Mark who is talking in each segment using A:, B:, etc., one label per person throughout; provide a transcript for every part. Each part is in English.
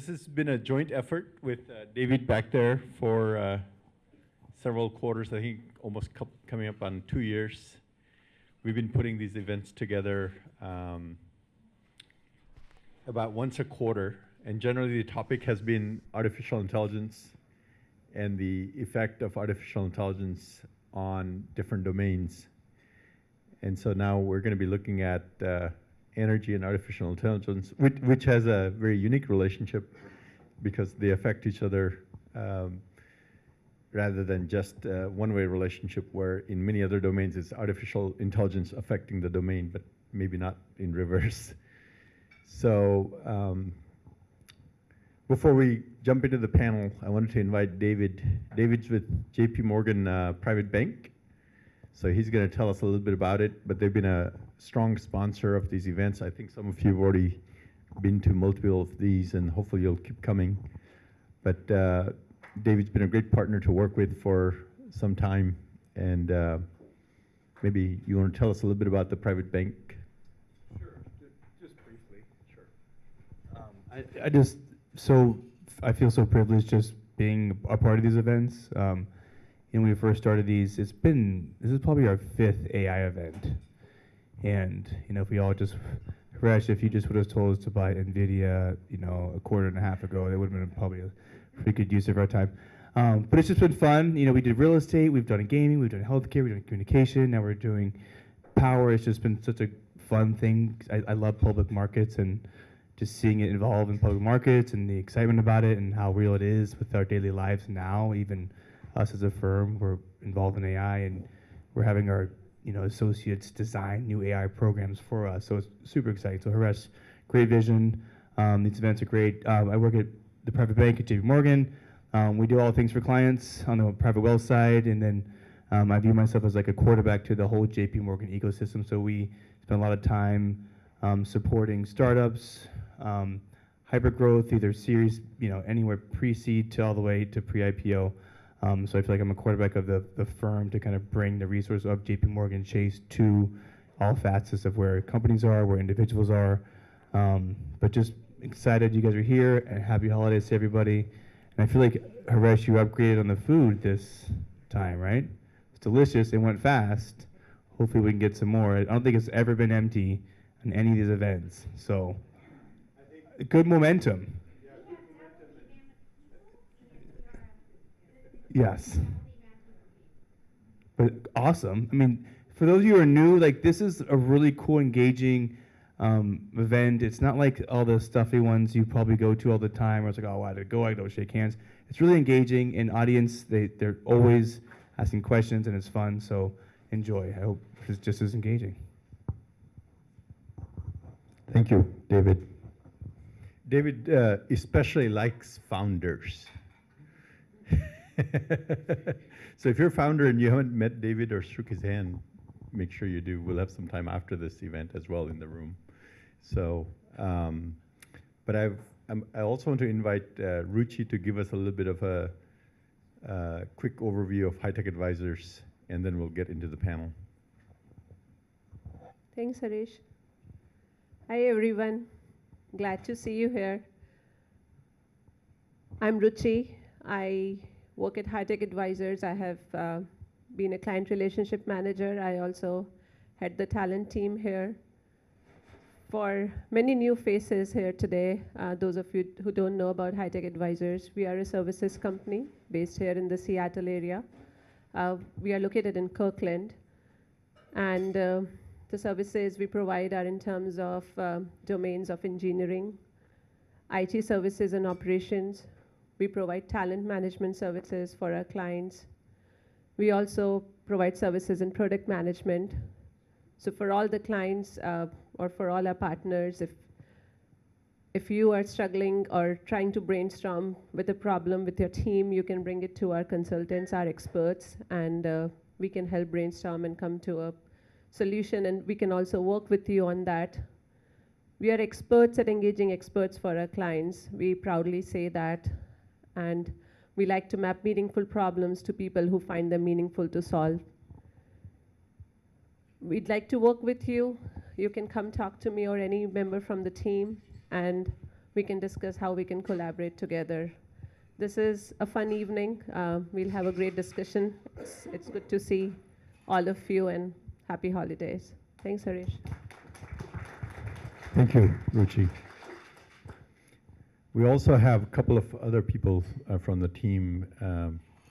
A: this has been a joint effort with David back there for several quarters, I think almost coming up on 2 years. We've been putting these events together about once a quarter, and generally the topic has been artificial intelligence and the effect of artificial intelligence on different domains. And so now we're going to be looking at energy and artificial intelligence, which has a very unique relationship because they affect each other rather than just a one-way relationship where in many other domains it's artificial intelligence affecting the domain, but maybe not in reverse. So before we jump into the panel, I wanted to invite David. David's with JP Morgan Private Bank. So he's going to tell us a little bit about it, but they've been a strong sponsor of these events. I think some of you have already been to multiple of these, and hopefully you'll keep coming. But David's been a great partner to work with for some time, and maybe you want to tell us a little bit about the private bank?
B: Sure, just briefly. Sure. I feel so privileged just being a part of these events. When we first started these, this is probably our 5th AI event. And if we all just, Harish, if you just would have told us to buy NVIDIA, a quarter and a half ago, that would have been probably a pretty good use of our time. But it's just been fun. We did real estate, we've done gaming, we've done healthcare, we've done communication, now we're doing power. It's just been such a fun thing. I love public markets and just seeing it evolve in public markets and the excitement about it and how real it is with our daily lives now. Even us as a firm, we're involved in AI and we're having our associates design new AI programs for us. So it's super exciting. So Harish, great vision. These events are great. I work at the private bank at JP Morgan. We do all things for clients on the private wealth side, and then I view myself as like a quarterback to the whole JP Morgan ecosystem. So we spend a lot of time supporting startups, hypergrowth, either series, anywhere pre-seed to all the way to pre-IPO. So I feel like I'm a quarterback of the firm to kind of bring the resources of JP Morgan Chase to all facets of where companies are, where individuals are. But just excited you guys are here, and happy holidays to everybody. And I feel like, Harish, you upgraded on the food this time, right? It's delicious, it went fast. Hopefully we can get some more. I don't think it's ever been empty in any of these events. So, good momentum. Yes. But awesome. I mean, for those of you who are new, this is a really cool, engaging event. It's not like all the stuffy ones you probably go to all the time where it's like, oh, I had to go, I don't shake hands. It's really engaging. In audience, they're always asking questions and it's fun, so enjoy. I hope it's just as engaging.
A: Thank you, David. David especially likes founders. So if you're a founder and you haven't met David or shook his hand, make sure you do. We'll have some time after this event as well in the room. So, but I also want to invite Ruchi to give us a little bit of a quick overview of Hitech Advisors, and then we'll get into the panel.
C: Thanks, Harish. Hi, everyone. Glad to see you here. I'm Ruchi. I work at Hitech Advisors. I have been a client relationship manager. I also head the talent team here. For many new faces here today, those of you who don't know about Hitech Advisors, we are a services company based here in the Seattle area. We are located in Kirkland. And the services we provide are in terms of domains of engineering, IT services and operations. We provide talent management services for our clients. We also provide services in product management. So for all the clients or for all our partners, if you are struggling or trying to brainstorm with a problem with your team, you can bring it to our consultants, our experts, and we can help brainstorm and come to a solution, and we can also work with you on that. We are experts at engaging experts for our clients. We proudly say that. And we like to map meaningful problems to people who find them meaningful to solve. We'd like to work with you. You can come talk to me or any member from the team. And we can discuss how we can collaborate together. This is a fun evening. We'll have a great discussion. It's good to see all of you, and happy holidays. Thanks, Harish.
A: Thank you, Ruchi. We also have a couple of other people from the team.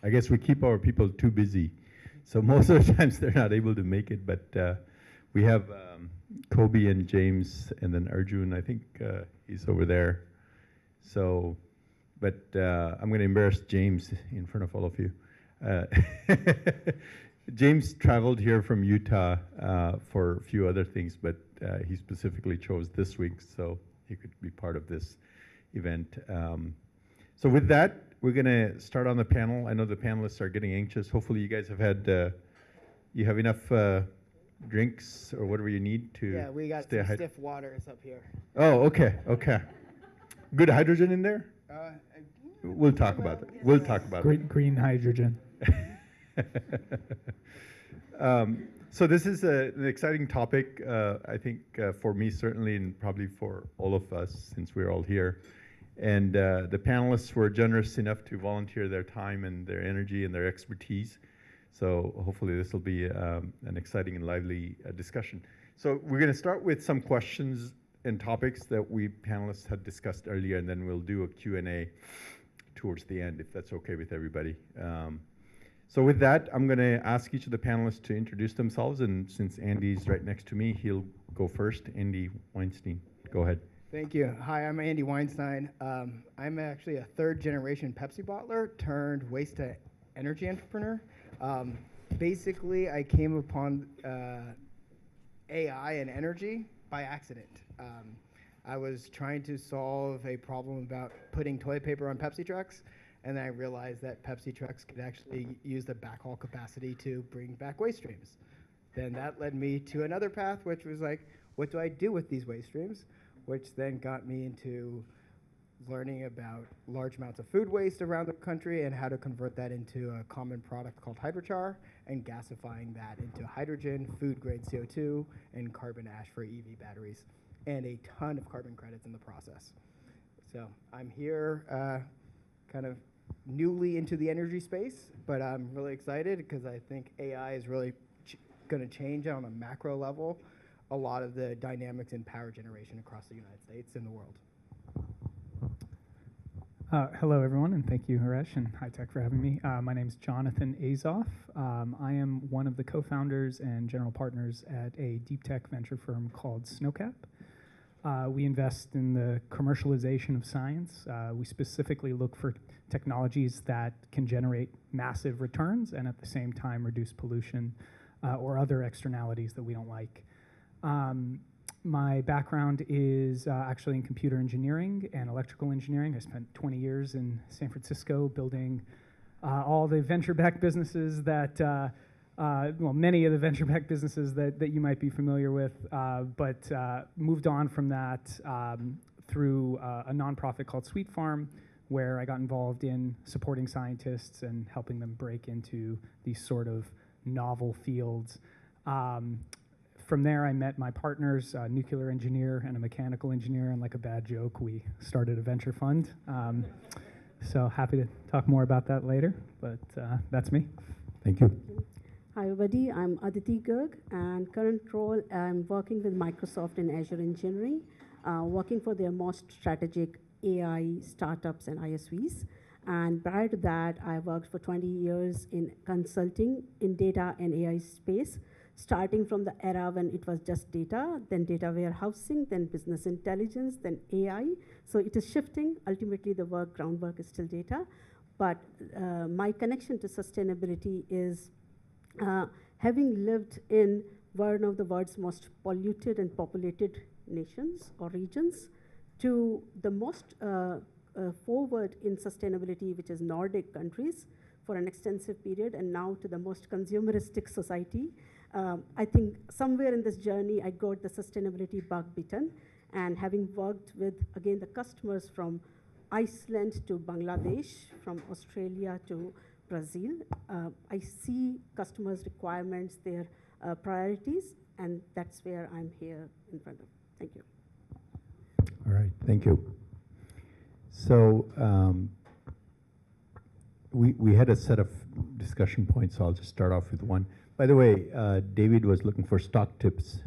A: I guess we keep our people too busy, so most of the times they're not able to make it, but we have Kobe and James, and then Arjun, I think he's over there. So, but I'm going to embarrass James in front of all of you. James traveled here from Utah for a few other things, but he specifically chose this week so he could be part of this event. So with that, we're going to start on the panel. I know the panelists are getting anxious. Hopefully you guys have had, you have enough drinks or whatever you need to
D: Yeah, we got
A: stay
D: some stiff waters up here.
A: Oh, okay, okay. Good hydrogen in there? We'll talk about that. We'll talk about it.
E: Green hydrogen.
A: So this is an exciting topic, I think, for me certainly, and probably for all of us, since we're all here. And the panelists were generous enough to volunteer their time and their energy and their expertise. So hopefully this will be an exciting and lively discussion. So we're going to start with some questions and topics that we panelists had discussed earlier, and then we'll do a Q&A towards the end, if that's okay with everybody. So with that, I'm going to ask each of the panelists to introduce themselves, and since Andy's right next to me, he'll go first. Andy Weinstein, go ahead.
D: Thank you. Hi, I'm Andy Weinstein. I'm actually a third-generation Pepsi bottler turned waste-to-energy entrepreneur. Basically, I came upon AI and energy by accident. I was trying to solve a problem about putting toilet paper on Pepsi trucks, and then I realized that Pepsi trucks could actually use the backhaul capacity to bring back waste streams. Then that led me to another path, which was like, what do I do with these waste streams? Which then got me into learning about large amounts of food waste around the country and how to convert that into a common product called hydrochar, and gasifying that into hydrogen, food-grade CO2, and carbon ash for EV batteries, and a ton of carbon credits in the process. So I'm here kind of newly into the energy space, but I'm really excited because I think AI is really going to change on a macro level a lot of the dynamics in power generation across the United States and the world.
E: Hello, everyone, and thank you, Haresh and Hitech, for having me. My name is Jonathan Azoff. I am one of the co-founders and general partners at a deep tech venture firm called Snowcap. We invest in the commercialization of science. We specifically look for technologies that can generate massive returns and at the same time reduce pollution or other externalities that we don't like. My background is actually in computer engineering and electrical engineering. I spent 20 years in San Francisco building all the venture-backed businesses that, well, many of the venture-backed businesses that you might be familiar with, but moved on from that through a nonprofit called Sweet Farm, where I got involved in supporting scientists and helping them break into these sort of novel fields. From there, I met my partners, a nuclear engineer and a mechanical engineer, and like a bad joke, we started a venture fund. So happy to talk more about that later, but that's me.
A: Thank you.
F: Hi, everybody. I'm Aditi Garg, and current role, I'm working with Microsoft in Azure Engineering, working for their most strategic AI startups and ISVs. And prior to that, I worked for 20 years in consulting in data and AI space, starting from the era when it was just data, then data warehousing, then business intelligence, then AI. So it is shifting. Ultimately, the groundwork is still data. But my connection to sustainability is having lived in one of the world's most polluted and populated nations or regions to the most forward in sustainability, which is Nordic countries, for an extensive period, and now to the most consumeristic society. I think somewhere in this journey, I got the sustainability bug bitten, and having worked with, again, the customers from Iceland to Bangladesh, from Australia to Brazil, I see customers' requirements, their priorities, and that's where I'm here in front of. Thank you.
A: All right, thank you. So we had a set of discussion points, so I'll just start off with one. By the way, David was looking for stock tips.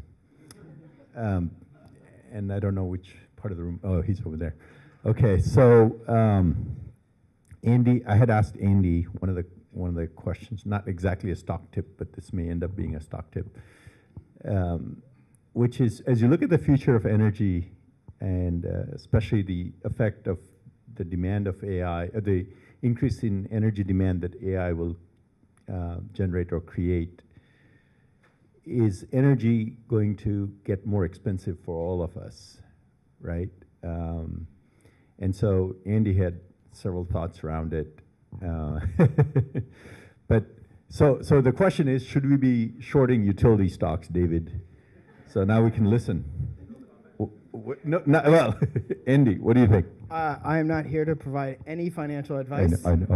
A: And I don't know which part of the room. Oh, he's over there. Okay, so Andy, I had asked Andy one of the questions, not exactly a stock tip, but this may end up being a stock tip, which is, as you look at the future of energy, and especially the effect of the demand of AI, the increase in energy demand that AI will generate or create, is energy going to get more expensive for all of us, right? And so Andy had several thoughts around it. But so the question is, should we be shorting utility stocks, David? So now we can listen. No, well, Andy, what do you think?
D: I am not here to provide any financial advice.
A: I know.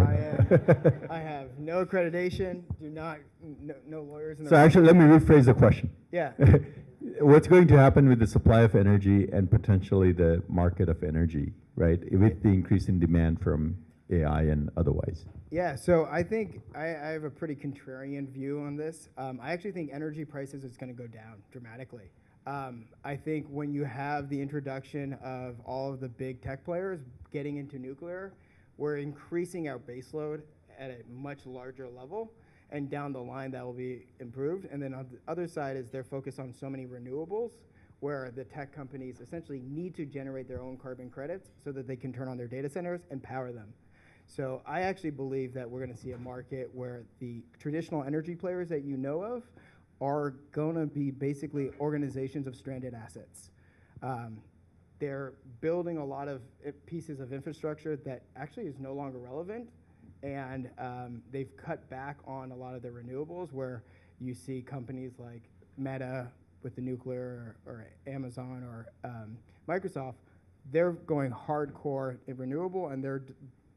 D: I have no accreditation. No lawyers in the
A: So
D: room.
A: actually, let me rephrase the question.
D: Yeah.
A: What's going to happen with the supply of energy and potentially the market of energy, right? With the increase in demand from AI and otherwise.
D: Yeah, so I think I have a pretty contrarian view on this. I actually think energy prices is going to go down dramatically. I think when you have the introduction of all of the big tech players getting into nuclear, we're increasing our baseload at a much larger level, and down the line that will be improved. And then on the other side is they're focused on so many renewables, where the tech companies essentially need to generate their own carbon credits so that they can turn on their data centers and power them. So I actually believe that we're going to see a market where the traditional energy players that you know of are going to be basically organizations of stranded assets. They're building a lot of pieces of infrastructure that actually is no longer relevant, and they've cut back on a lot of their renewables, where you see companies like Meta with the nuclear, or Amazon, or Microsoft. They're going hardcore in renewable, and they're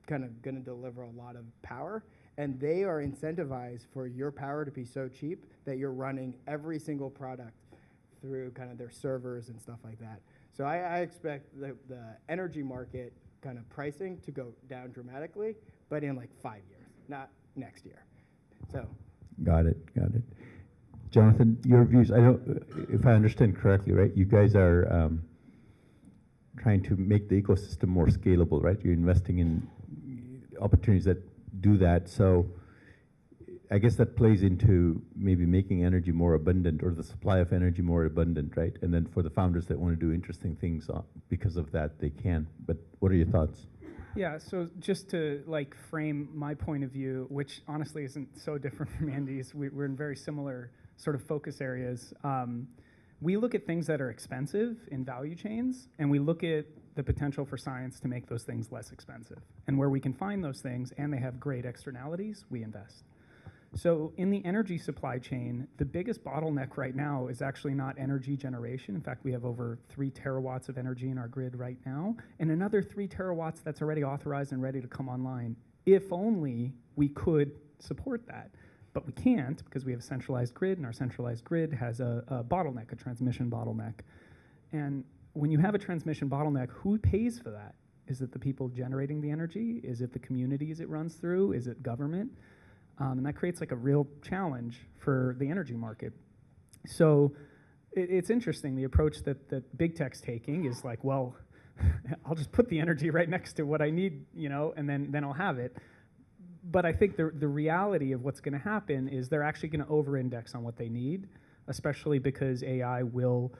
D: kind of going to deliver a lot of power, and they are incentivized for your power to be so cheap that you're running every single product through kind of their servers and stuff like that. So I expect the energy market kind of pricing to go down dramatically, but in like 5 years, not next year. So.
A: Got it. Jonathan, your views, if I understand correctly, right, you guys are trying to make the ecosystem more scalable, right? You're investing in opportunities that do that. So I guess that plays into maybe making energy more abundant, or the supply of energy more abundant, right? And then for the founders that want to do interesting things because of that, they can. But what are your thoughts?
E: Yeah, so just to like frame my point of view, which honestly isn't so different from Andy's, we're in very similar sort of focus areas. We look at things that are expensive in value chains, and we look at the potential for science to make those things less expensive. And where we can find those things and they have great externalities, we invest. So in the energy supply chain, the biggest bottleneck right now is actually not energy generation. In fact, we have over 3 terawatts of energy in our grid right now, and another 3 terawatts that's already authorized and ready to come online. If only we could support that. But we can't, because we have a centralized grid, and our centralized grid has a bottleneck, a transmission bottleneck. And when you have a transmission bottleneck, who pays for that? Is it the people generating the energy? Is it the communities it runs through? Is it government? And that creates like a real challenge for the energy market. So it's interesting, the approach that big tech's taking is like, well, I'll just put the energy right next to what I need, and then I'll have it. But I think the reality of what's going to happen is they're actually going to over-index on what they need, especially because AI will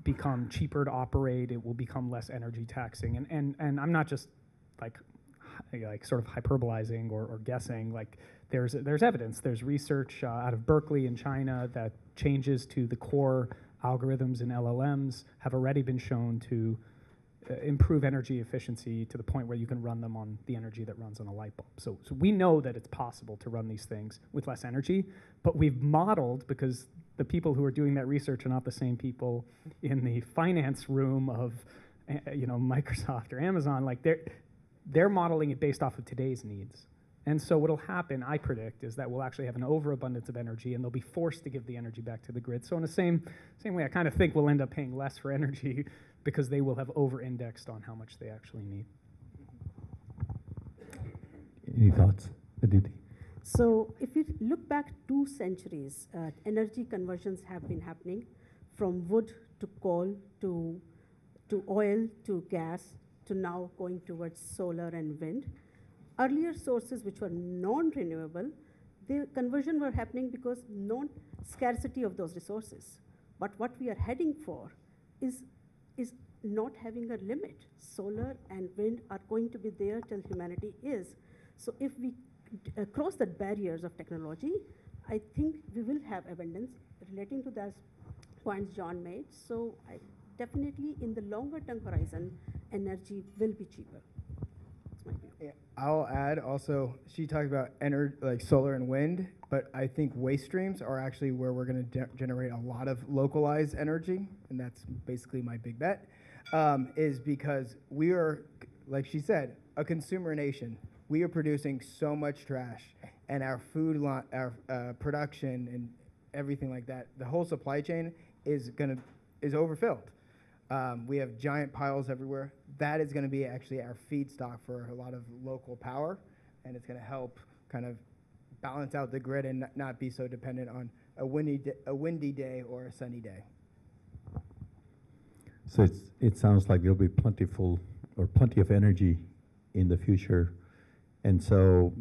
E: become cheaper to operate. It will become less energy taxing. And I'm not just like sort of hyperbolizing or guessing. Like there's evidence. There's research out of Berkeley in China that changes to the core algorithms in LLMs have already been shown to improve energy efficiency to the point where you can run them on the energy that runs on a light bulb. So we know that it's possible to run these things with less energy, but we've modeled, because the people who are doing that research are not the same people in the finance room of Microsoft or Amazon. Like they're modeling it based off of today's needs. And so what'll happen, I predict, is that we'll actually have an overabundance of energy, and they'll be forced to give the energy back to the grid. So in the same way, I kind of think we'll end up paying less for energy because they will have over-indexed on how much they actually need.
A: Any thoughts, Aditi?
F: So if you look back 2 centuries, energy conversions have been happening from wood to coal to oil to gas to now going towards solar and wind. Earlier sources which were non-renewable, the conversion were happening because non-scarcity of those resources. But what we are heading for is not having a limit. Solar and wind are going to be there till humanity is. So if we cross the barriers of technology, I think we will have abundance relating to those points John made. So definitely in the longer term horizon, energy will be cheaper. That's my view.
D: Yeah, I'll add also, she talked about like solar and wind, but I think waste streams are actually where we're going to generate a lot of localized energy, and that's basically my big bet, is because we are, like she said, a consumer nation. We are producing so much trash, and our food, our production, and everything like that. The whole supply chain is overfilled. We have giant piles everywhere. That is going to be actually our feedstock for a lot of local power, and it's going to help kind of balance out the grid and not be so dependent on a windy day or a sunny day.
A: So it sounds like there'll be plenty of energy in the future, and so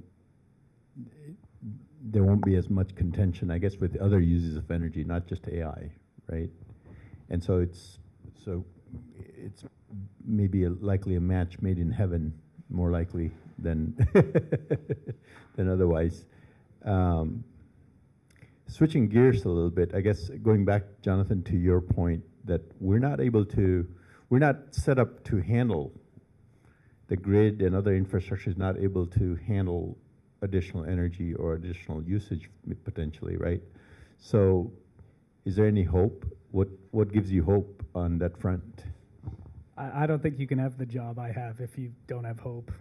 A: there won't be as much contention, I guess, with other uses of energy, not just AI, right? And so it's maybe likely a match made in heaven, more likely than than otherwise. Switching gears a little bit, I guess going back, Jonathan, to your point that we're not set up to handle the grid, and other infrastructure is not able to handle additional energy or additional usage potentially, right? So is there any hope? What gives you hope on that front?
E: I don't think you can have the job I have if you don't have hope.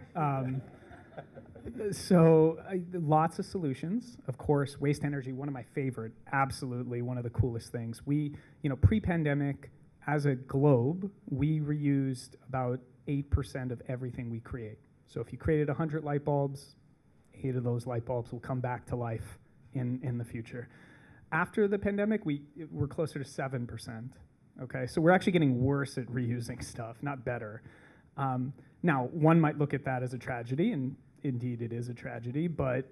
E: So lots of solutions. Of course, waste energy, one of my favorite, absolutely one of the coolest things. We, pre-pandemic, as a globe, we reused about 8% of everything we create. So if you created 100 light bulbs, 8 of those light bulbs will come back to life in the future. After the pandemic, we're closer to 7%. Okay, so we're actually getting worse at reusing stuff, not better. Now, one might look at that as a tragedy, and indeed it is a tragedy, but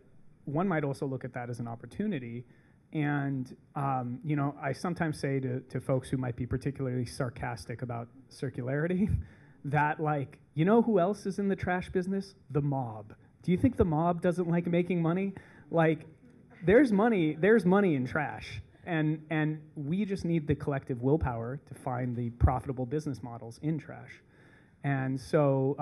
E: one might also look at that as an opportunity. And I sometimes say to folks who might be particularly sarcastic about circularity that, who else is in the trash business? The mob. Do you think the mob doesn't like making money? There's money in trash. And we just need the collective willpower to find the profitable business models in trash. And so,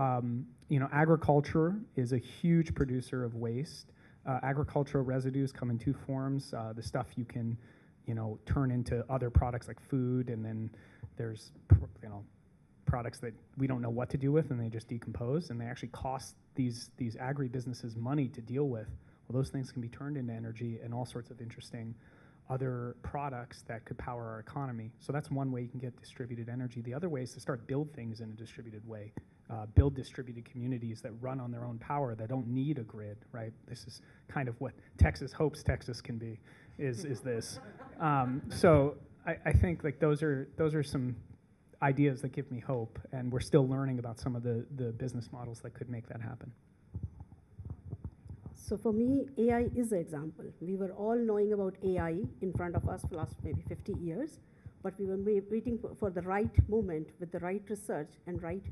E: agriculture is a huge producer of waste. Agricultural residues come in 2 forms. The stuff you can, turn into other products like food, and then there's, products that we don't know what to do with, and they just decompose, and they actually cost these agribusinesses money to deal with. Well, those things can be turned into energy and all sorts of interesting other products that could power our economy. So that's one way you can get distributed energy. The other way is to start build things in a distributed way, build distributed communities that run on their own power, that don't need a grid, right? This is kind of what Texas hopes Texas can be, is this. So I think those are some ideas that give me hope, and we're still learning about some of the business models that could make that happen.
F: So for me, AI is an example. We were all knowing about AI in front of us for the last maybe 50 years, but we were waiting for the right moment with the right research and right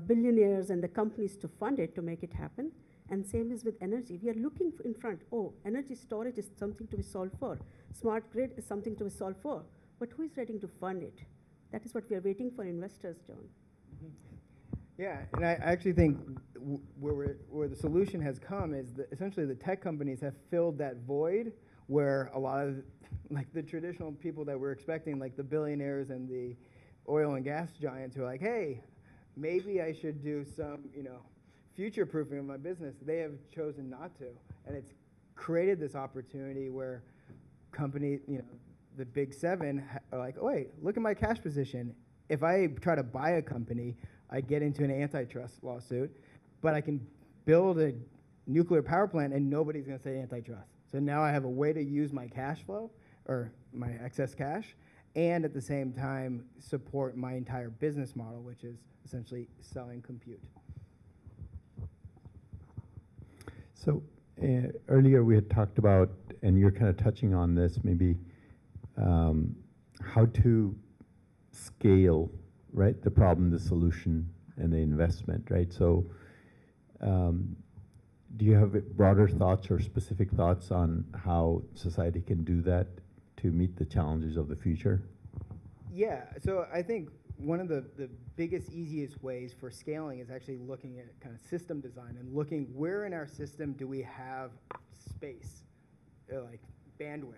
F: billionaires and the companies to fund it to make it happen. And same is with energy. We are looking in front. Oh, energy storage is something to be solved for. Smart grid is something to be solved for. But who is ready to fund it? That is what we are waiting for investors, John.
D: Mm-hmm. Yeah, and I actually think where the solution has come is that essentially the tech companies have filled that void where a lot of the traditional people that we're expecting, like the billionaires and the oil and gas giants who are like, hey, maybe I should do some, future-proofing of my business. They have chosen not to, and it's created this opportunity where companies, the big 7 are like, oh, wait, look at my cash position. If I try to buy a company, I get into an antitrust lawsuit, but I can build nuclear power plant and nobody's going to say antitrust. So now I have a way to use my cash flow or my excess cash and at the same time support my entire business model, which is essentially selling compute.
A: So earlier we had talked about, and you're kind of touching on this, maybe how to scale, right? The problem, the solution, and the investment, right? So do you have broader thoughts or specific thoughts on how society can do that to meet the challenges of the future?
D: Yeah, so I think one of the biggest, easiest ways for scaling is actually looking at kind of system design and looking where in our system do we have space, like bandwidth.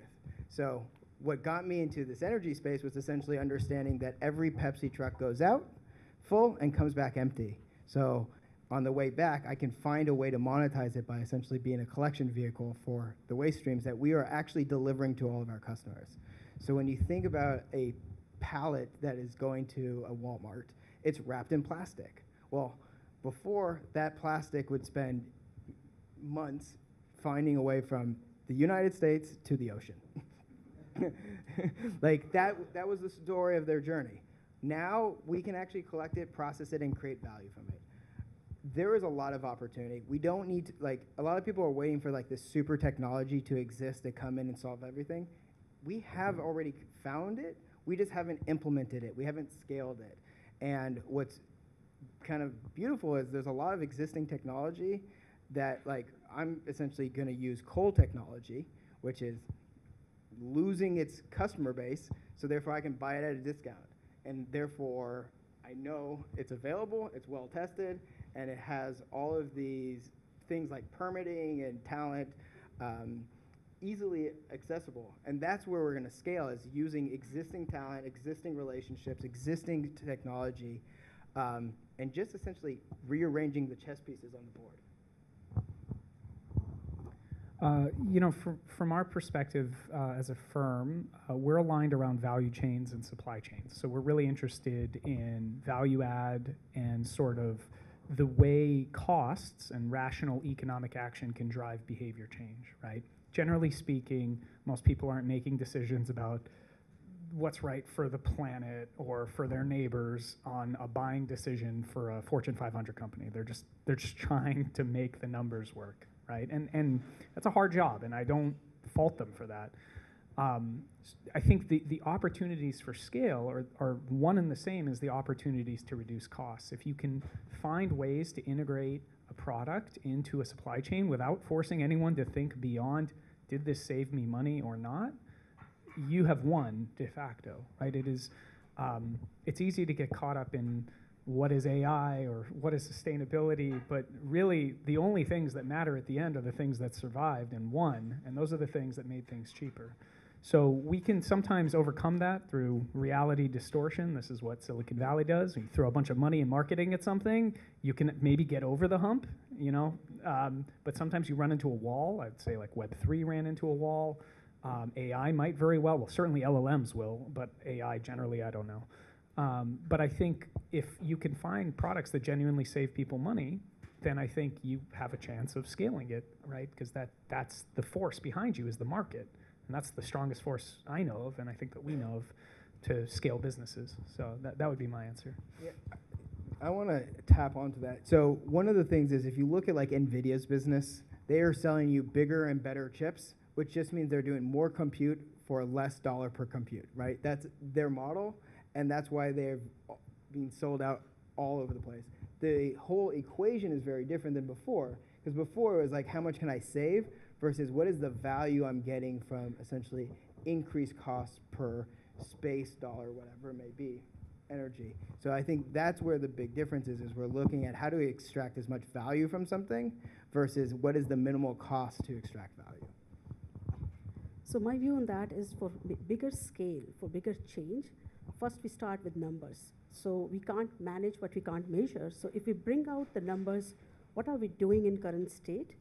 D: So what got me into this energy space was essentially understanding that every Pepsi truck goes out full and comes back empty. So on the way back, I can find a way to monetize it by essentially being a collection vehicle for the waste streams that we are actually delivering to all of our customers. So when you think about a pallet that is going to a Walmart, it's wrapped in plastic. Well, before, that plastic would spend months finding a way from the United States to the ocean. Like that was the story of their journey. Now we can actually collect it, process it, and create value from it. There is a lot of opportunity. We don't need to, like, a lot of people are waiting for like this super technology to exist to come in and solve everything. We have already found it. We just haven't implemented it. We haven't scaled it. And what's kind of beautiful is there's a lot of existing technology that, like, I'm essentially going to use coal technology, which is losing its customer base, so therefore I can buy it at a discount. And therefore, I know it's available, it's well tested, and it has all of these things like permitting and talent easily accessible. And that's where we're going to scale, is using existing talent, existing relationships, existing technology, and just essentially rearranging the chess pieces on the board.
E: You know, from our perspective as a firm, we're aligned around value chains and supply chains. So we're really interested in value add and sort of the way costs and rational economic action can drive behavior change, right? Generally speaking, most people aren't making decisions about what's right for the planet or for their neighbors on a buying decision for a Fortune 500 company. They're just trying to make the numbers work, right? And that's a hard job, and I don't fault them for that. I think the opportunities for scale are one and the same as the opportunities to reduce costs. If you can find ways to integrate a product into a supply chain without forcing anyone to think beyond, did this save me money or not, you have won de facto, right? It is, it's easy to get caught up in what is AI or what is sustainability, but really the only things that matter at the end are the things that survived and won, and those are the things that made things cheaper. So we can sometimes overcome that through reality distortion. This is what Silicon Valley does. You throw a bunch of money in marketing at something, you can maybe get over the hump, you know, but sometimes you run into a wall. I'd say like Web3 ran into a wall. AI might very well, certainly LLMs will, but AI generally, I don't know. But I think if you can find products that genuinely save people money, then I think you have a chance of scaling it, right? Because that's the force behind you is the market. And that's the strongest force I know of, and I think that we know of, to scale businesses. So that would be my answer.
D: Yeah, I want to tap onto that. So one of the things is if you look at like NVIDIA's business, they are selling you bigger and better chips, which just means they're doing more compute for less dollar per compute, right? That's their model, and that's why they're being sold out all over the place. The whole equation is very different than before, because before it was like, how much can I save versus what is the value I'm getting from essentially increased costs per space, dollar, whatever it may be, energy. So I think that's where the big difference is we're looking at how do we extract as much value from something versus what is the minimal cost to extract value.
F: So my view on that is for bigger scale, for bigger change, first we start with numbers. So we can't manage what we can't measure. So if we bring out the numbers, what are we doing in current state?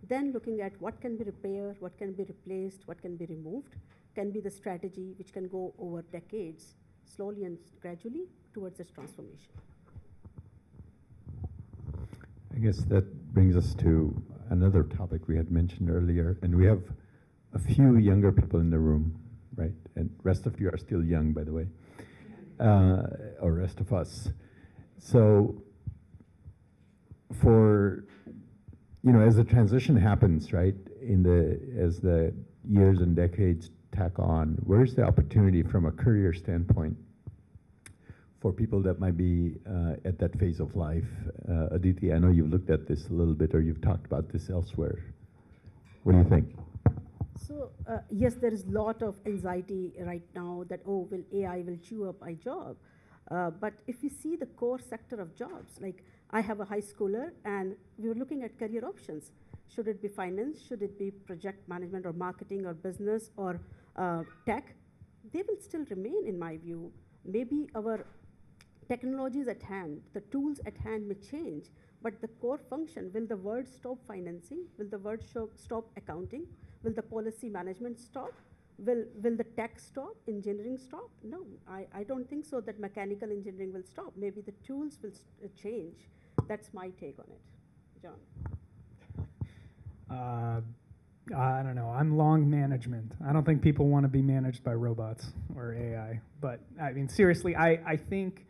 F: Then looking at what can be repaired, what can be replaced, what can be removed, can be the strategy which can go over decades, slowly and gradually towards this transformation.
A: I guess that brings us to another topic we had mentioned earlier, and we have a few younger people in the room, right? And rest of you are still young, by the way, or rest of us. So for, as the transition happens, right, as the years and decades tack on, where's the opportunity from a career standpoint for people that might be at that phase of life? Aditi, I know you've looked at this a little bit, or you've talked about this elsewhere. What do you think?
F: So yes, there is a lot of anxiety right now that, oh, will AI will chew up my job. But if you see the core sector of jobs, like I have a high schooler and we were looking at career options. Should it be finance? Should it be project management or marketing or business or tech? They will still remain, in my view. Maybe our technologies at hand, the tools at hand may change, but the core function, will the world stop financing? Will the world stop accounting? Will the policy management stop? Will the tech stop? Engineering stop? No, I don't think so that mechanical engineering will stop. Maybe the tools will change. That's my take on it. John?
E: I don't know. I'm long management. I don't think people want to be managed by robots or AI. But I mean, seriously, I think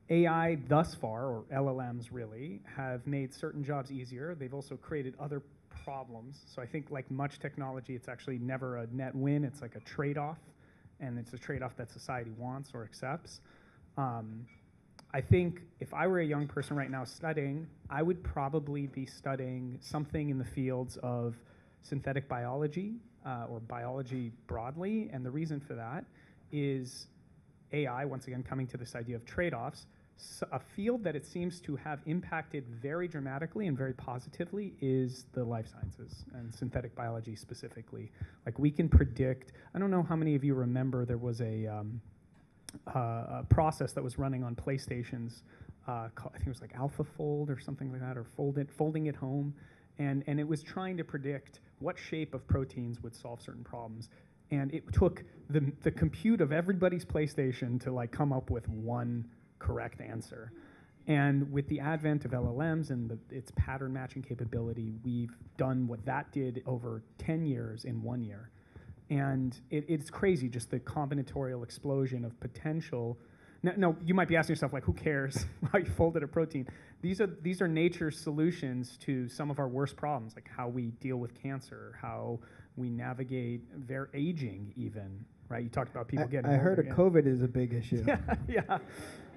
E: AI thus far, or LLMs really, have made certain jobs easier. They've also created other problems. So I think like much technology, it's actually never a net win. It's like a trade-off, and it's a trade-off that society wants or accepts. I think if I were a young person right now studying, I would probably be studying something in the fields of synthetic biology or biology broadly. And the reason for that is AI, once again, coming to this idea of trade-offs. A field that it seems to have impacted very dramatically and very positively is the life sciences and synthetic biology specifically. Like we can predict, I don't know how many of you remember there was a process that was running on PlayStations, I think it was like AlphaFold or something like that, or folding it home. And it was trying to predict what shape of proteins would solve certain problems. And it took the compute of everybody's PlayStation to like come up with one correct answer. And with the advent of LLMs and its pattern matching capability, we've done what that did over 10 years in 1 year. And it's crazy, just the combinatorial explosion of potential. Now, you might be asking yourself, like, who cares how you folded a protein? These are nature's solutions to some of our worst problems, like how we deal with cancer, how we navigate aging even, right? You talked about people getting
D: I heard
E: older.
D: COVID is a big issue.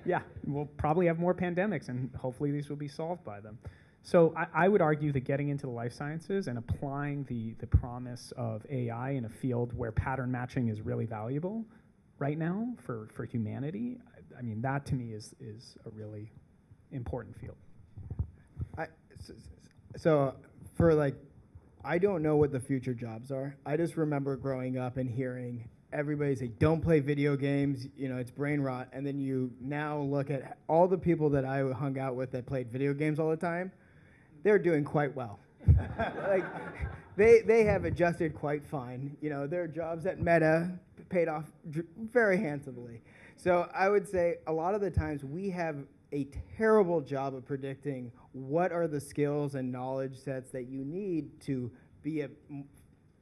E: Yeah. We'll probably have more pandemics, and hopefully these will be solved by them. So I would argue that getting into the life sciences and applying the promise of AI in a field where pattern matching is really valuable right now for humanity, I mean, that to me is a really important field.
D: So for like, I don't know what the future jobs are. I just remember growing up and hearing everybody say, don't play video games, it's brain rot. And then you now look at all the people that I hung out with that played video games all the time, they're doing quite well. Like, they have adjusted quite fine. Their jobs at Meta paid off very handsomely. So I would say a lot of the times we have a terrible job of predicting what are the skills and knowledge sets that you need to be a,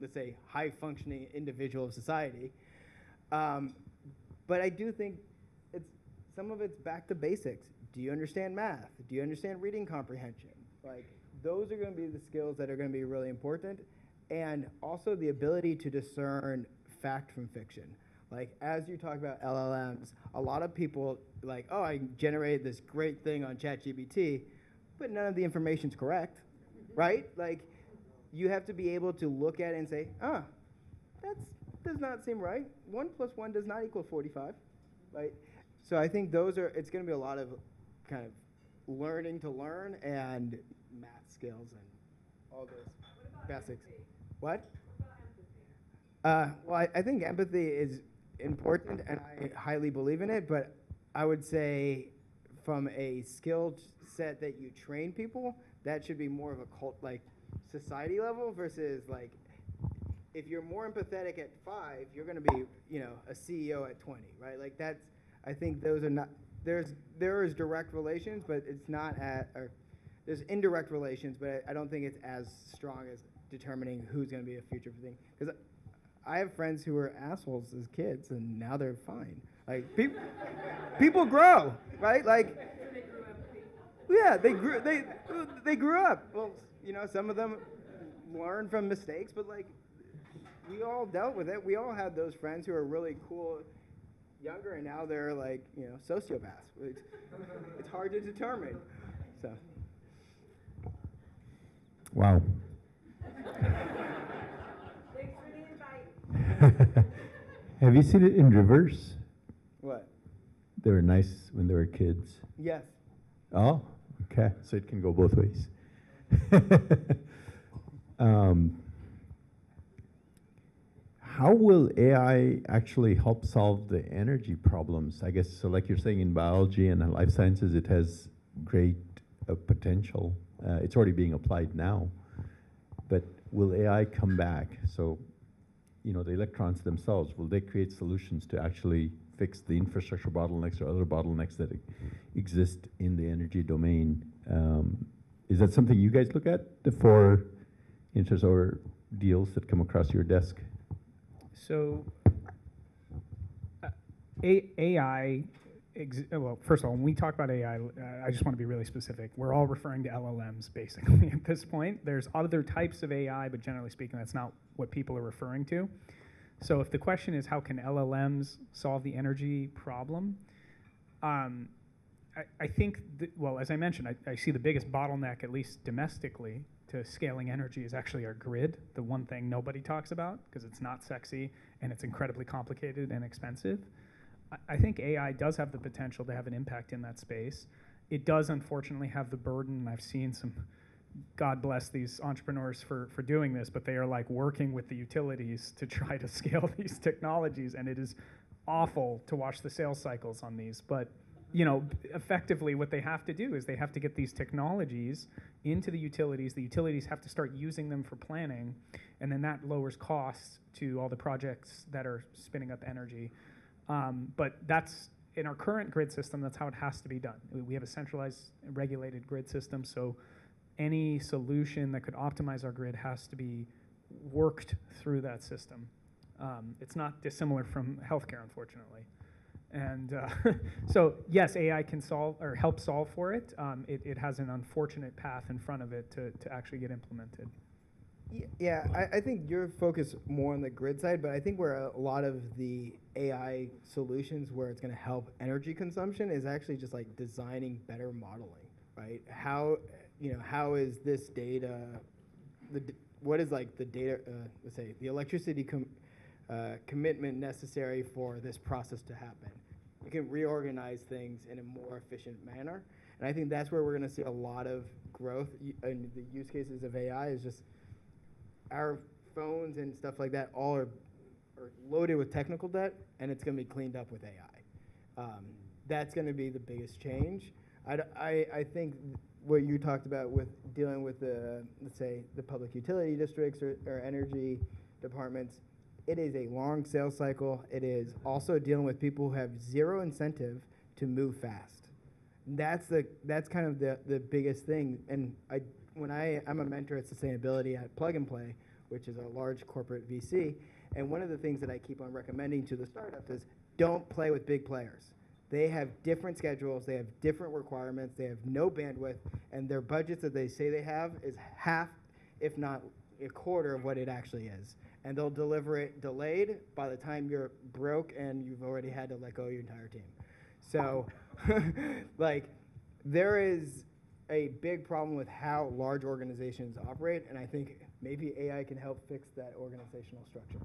D: let's say, high-functioning individual of society. But I do think some of it's back to basics. Do you understand math? Do you understand reading comprehension? Like, those are going to be the skills that are going to be really important. And also the ability to discern fact from fiction. Like, as you talk about LLMs, a lot of people like, oh, I generated this great thing on ChatGPT, but none of the information's correct, right? Like, you have to be able to look at it and say, that does not seem right. 1 + 1 does not equal 45, right? So I think it's going to be a lot of kind of learning to learn and math skills and all those basics. What? Well, I think empathy is important, and I highly believe in it, but I would say from a skill set that you train people, that should be more of a society level versus like, if you're more empathetic at 5, you're going to be, a CEO at 20, right? Like I think those are not, there is direct relations, but it's not there's indirect relations, but I don't think it's as strong as determining who's going to be a future thing. Because I have friends who were assholes as kids, and now they're fine. Like people grow, right? Like, yeah, they grew up. Well, you know, some of them learn from mistakes, but like, we all dealt with it. We all had those friends who are really cool younger, and now they're like, you know, sociopaths. It's hard to determine. So.
A: Wow.
C: Thanks for the invite.
A: Have you seen it in reverse?
D: What?
A: They were nice when they were kids.
D: Yes.
A: Oh, okay. So it can go both ways. How will AI actually help solve the energy problems? I guess, so like you're saying, in biology and life sciences, it has great potential. It's already being applied now. But will AI come back? So, you know, the electrons themselves, will they create solutions to actually fix the infrastructure bottlenecks or other bottlenecks that exist in the energy domain? Is that something you guys look at for interest or deals that come across your desk?
E: So AI, well, first of all, when we talk about AI, I just want to be really specific. We're all referring to LLMs, basically, at this point. There's other types of AI, but generally speaking, that's not what people are referring to. So if the question is, how can LLMs solve the energy problem? I think, well, as I mentioned, I see the biggest bottleneck, at least domestically, to scaling energy is actually our grid, the one thing nobody talks about because it's not sexy and it's incredibly complicated and expensive. I think AI does have the potential to have an impact in that space. It does, unfortunately, have the burden, and I've seen some, God bless these entrepreneurs for doing this, but they are like working with the utilities to try to scale these technologies, and it is awful to watch the sales cycles on these. But you know, effectively what they have to do is they have to get these technologies into the utilities. The utilities have to start using them for planning, and then that lowers costs to all the projects that are spinning up energy. But that's, in our current grid system, that's how it has to be done. We have a centralized, regulated grid system, so any solution that could optimize our grid has to be worked through that system. It's not dissimilar from healthcare, unfortunately. And so, yes, AI can solve or help solve for it. It has an unfortunate path in front of it to actually get implemented.
D: Yeah, I think you're focused more on the grid side, but I think where a lot of the AI solutions where it's going to help energy consumption is actually just like designing better modeling, right? How is this data, what is like the data, let's say the electricity commitment necessary for this process to happen? You can reorganize things in a more efficient manner. And I think that's where we're going to see a lot of growth in the use cases of AI is just our phones and stuff like that all are loaded with technical debt, and it's going to be cleaned up with AI. That's going to be the biggest change. I think what you talked about with dealing with the, let's say, the public utility districts or energy departments, it is a long sales cycle. It is also dealing with people who have zero incentive to move fast. That's kind of the biggest thing. And I'm a mentor at sustainability at Plug and Play, which is a large corporate VC. And one of the things that I keep on recommending to the startups is don't play with big players. They have different schedules. They have different requirements. They have no bandwidth. And their budgets that they say they have is half, if not a quarter of what it actually is. And they'll deliver it delayed by the time you're broke and you've already had to let go of your entire team. So, like, there is a big problem with how large organizations operate, and I think maybe AI can help fix that organizational structure.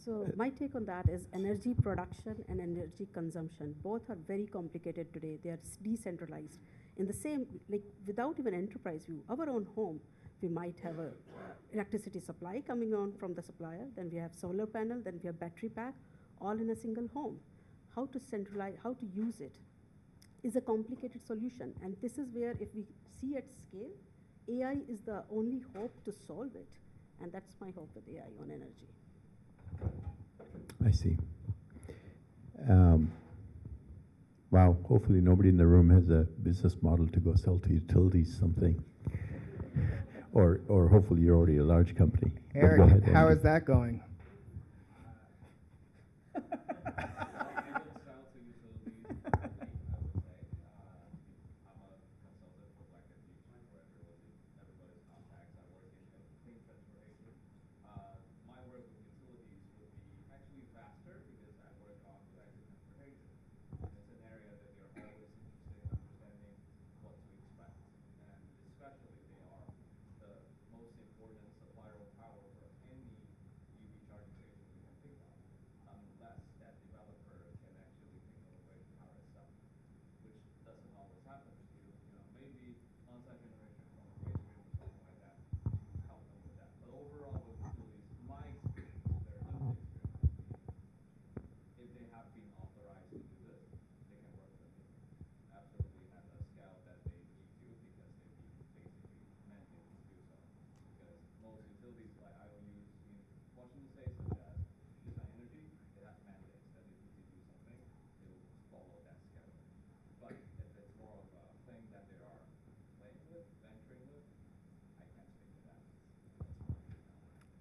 F: So my take on that is energy production and energy consumption. Both are very complicated today. They are decentralized. In the same, like without even enterprise view, our own home, we might have a electricity supply coming on from the supplier, then we have solar panel, then we have battery pack, all in a single home. How to centralize, how to use it is a complicated solution. And this is where, if we see at scale, AI is the only hope to solve it. And that's my hope with AI on energy.
A: I see. Wow, hopefully nobody in the room has a business model to go sell to utilities something. Or hopefully you're already a large company. But go
D: Eric,
A: ahead,
D: how
A: Andy.
D: is that going?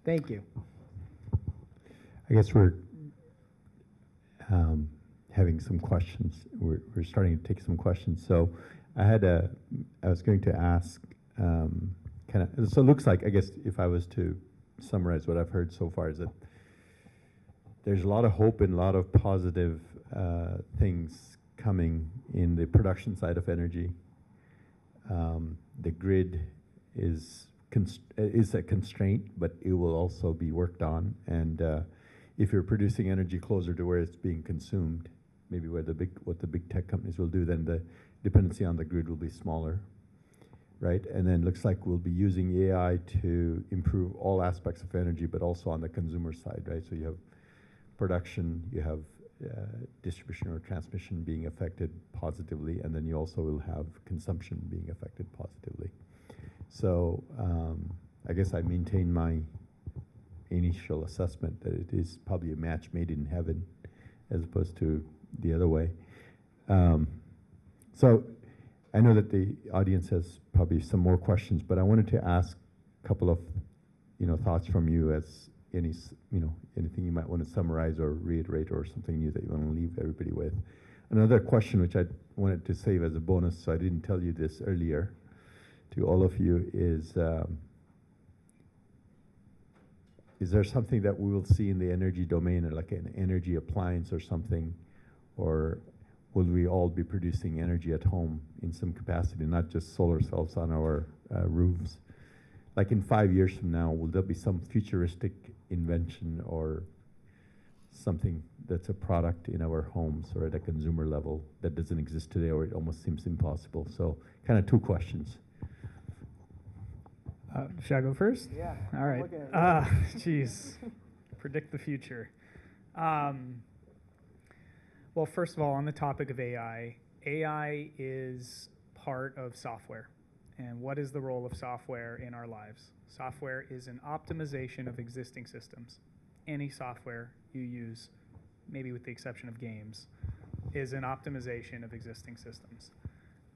D: Thank you.
A: I guess we're having some questions. We're starting to take some questions. So I was going to ask, so it looks like, I guess if I was to summarize what I've heard so far, is that there's a lot of hope and a lot of positive things coming in the production side of energy. The grid is a constraint, but it will also be worked on. And if you're producing energy closer to where it's being consumed, maybe what the big tech companies will do, then the dependency on the grid will be smaller, right? And then it looks like we'll be using AI to improve all aspects of energy, but also on the consumer side, right? So you have production, you have distribution or transmission being affected positively, and then you also will have consumption being affected positively. So I guess I maintain my initial assessment that it is probably a match made in heaven as opposed to the other way. So I know that the audience has probably some more questions, but I wanted to ask a couple of thoughts from you as anything you might want to summarize or reiterate or something new that you want to leave everybody with. Another question which I wanted to save as a bonus, so I didn't tell you this earlier, to all of you is there something that we will see in the energy domain, or like an energy appliance or something, or will we all be producing energy at home in some capacity, not just solar cells on our roofs? Like in 5 years from now, will there be some futuristic invention or something that's a product in our homes or at a consumer level that doesn't exist today, or it almost seems impossible? So kind of two questions.
E: Should I go first?
D: Yeah.
E: All right.
D: Looking at
E: Jeez. Predict the future. Well, first of all, on the topic of AI, AI is part of software. And what is the role of software in our lives? Software is an optimization of existing systems. Any software you use, maybe with the exception of games, is an optimization of existing systems.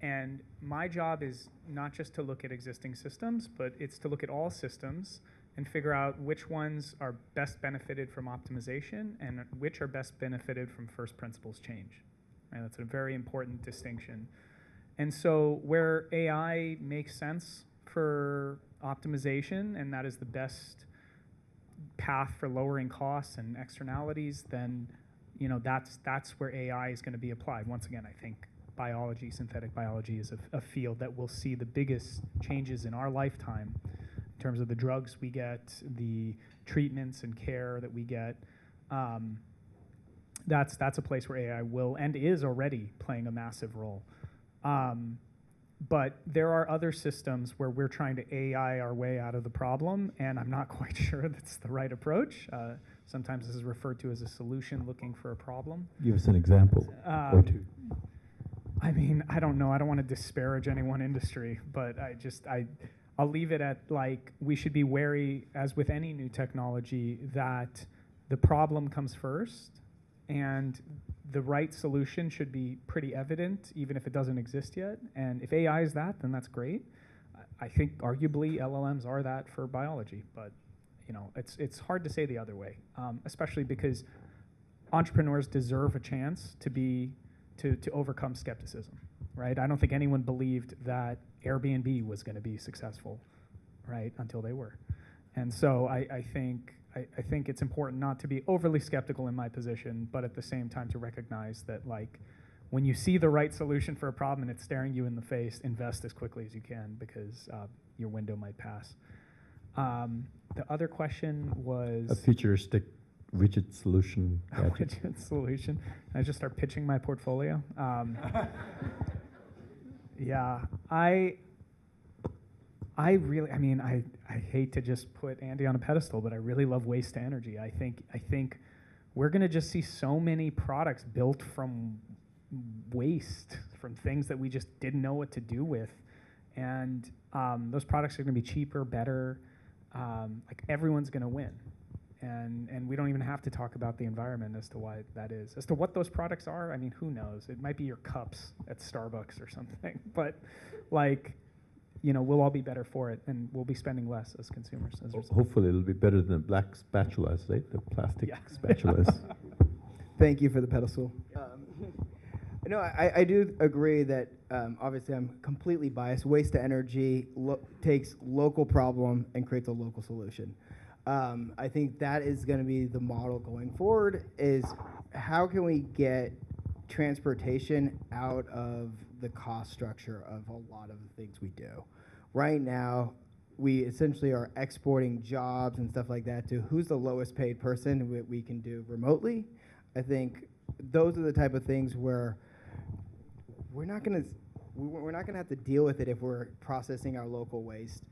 E: And my job is not just to look at existing systems, but it's to look at all systems and figure out which ones are best benefited from optimization and which are best benefited from first principles change. Right? That's a very important distinction. And so where AI makes sense for optimization, and that is the best path for lowering costs and externalities, then that's where AI is going to be applied. Once again, I think biology, synthetic biology, is a field that will see the biggest changes in our lifetime in terms of the drugs we get, the treatments and care that we get. That's a place where AI will and is already playing a massive role. But there are other systems where we're trying to AI our way out of the problem, and I'm not quite sure that's the right approach. Sometimes this is referred to as a solution looking for a problem.
A: Give us an example or two.
E: I mean, I don't know. I don't want to disparage any one industry, but I'll leave it at, like, we should be wary, as with any new technology, that the problem comes first and the right solution should be pretty evident, even if it doesn't exist yet. And if AI is that, then that's great. I think arguably LLMs are that for biology, but it's hard to say the other way, especially because entrepreneurs deserve a chance to overcome skepticism, right? I don't think anyone believed that Airbnb was going to be successful, right, until they were. And so I think it's important not to be overly skeptical in my position, but at the same time to recognize that, like, when you see the right solution for a problem and it's staring you in the face, invest as quickly as you can, because your window might pass. The other question was
A: a futuristic widget solution.
E: Widget solution. Can I just start pitching my portfolio? Yeah, I really, I hate to just put Andy on a pedestal, but I really love waste to energy. I think we're going to just see so many products built from waste, from things that we just didn't know what to do with. And those products are going to be cheaper, better. Like, everyone's going to win. And we don't even have to talk about the environment as to why that is. As to what those products are, I mean, who knows? It might be your cups at Starbucks or something. But, like, we'll all be better for it, and we'll be spending less as consumers as a result.
A: Hopefully it'll be better than the black spatulas, right? The plastic spatulas.
D: Thank you for the pedestal. No, I do agree that obviously I'm completely biased. Waste to energy takes local problem and creates a local solution. I think that is going to be the model going forward, is how can we get transportation out of the cost structure of a lot of the things we do. Right now, we essentially are exporting jobs and stuff like that to who's the lowest paid person we can do remotely. I think those are the type of things where we're not gonna have to deal with it if we're processing our local waste.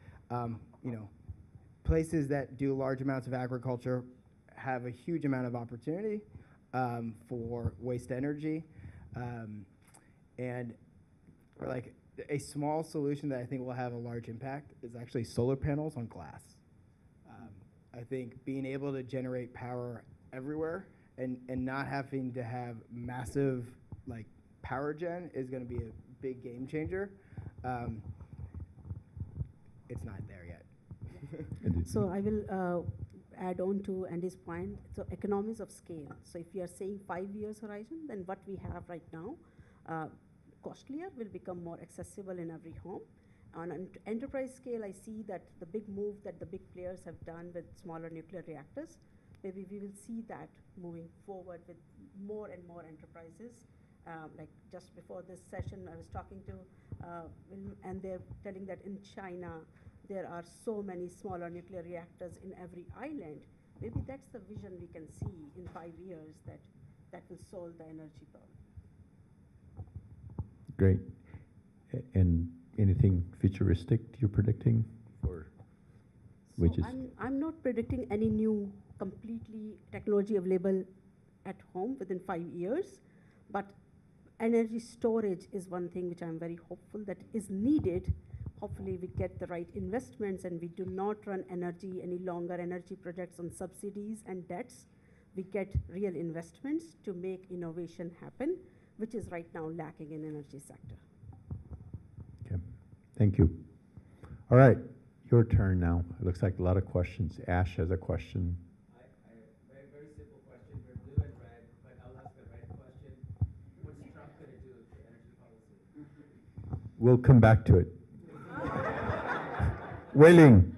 D: Places that do large amounts of agriculture have a huge amount of opportunity for waste energy. And for like a small solution that I think will have a large impact is actually solar panels on glass. I think being able to generate power everywhere and not having to have massive like power gen is going to be a big game changer. It's not there yet.
F: So I will add on to Andy's point. So economies of scale. So if you are saying 5 years horizon, then what we have right now, costlier will become more accessible in every home. On an enterprise scale, I see that the big move that the big players have done with smaller nuclear reactors, maybe we will see that moving forward with more and more enterprises. Like just before this session, I was talking to and they're telling that in China, there are so many smaller nuclear reactors in every island. Maybe that's the vision we can see in 5 years that will solve the energy problem.
A: Great. And anything futuristic you're predicting for widgets?
F: So I'm not predicting any new completely technology available at home within 5 years, but energy storage is one thing which I'm very hopeful that is needed. Hopefully we get the right investments and we do not run any longer energy projects on subsidies and debts. We get real investments to make innovation happen, which is right now lacking in energy sector.
A: Okay, thank you. All right, your turn now. It looks like a lot of questions. Ash has a question.
G: Very simple question. We're blue and red, but I'll ask the red question. What's Trump going to do to energy policy?
A: We'll come back to it. Wailing.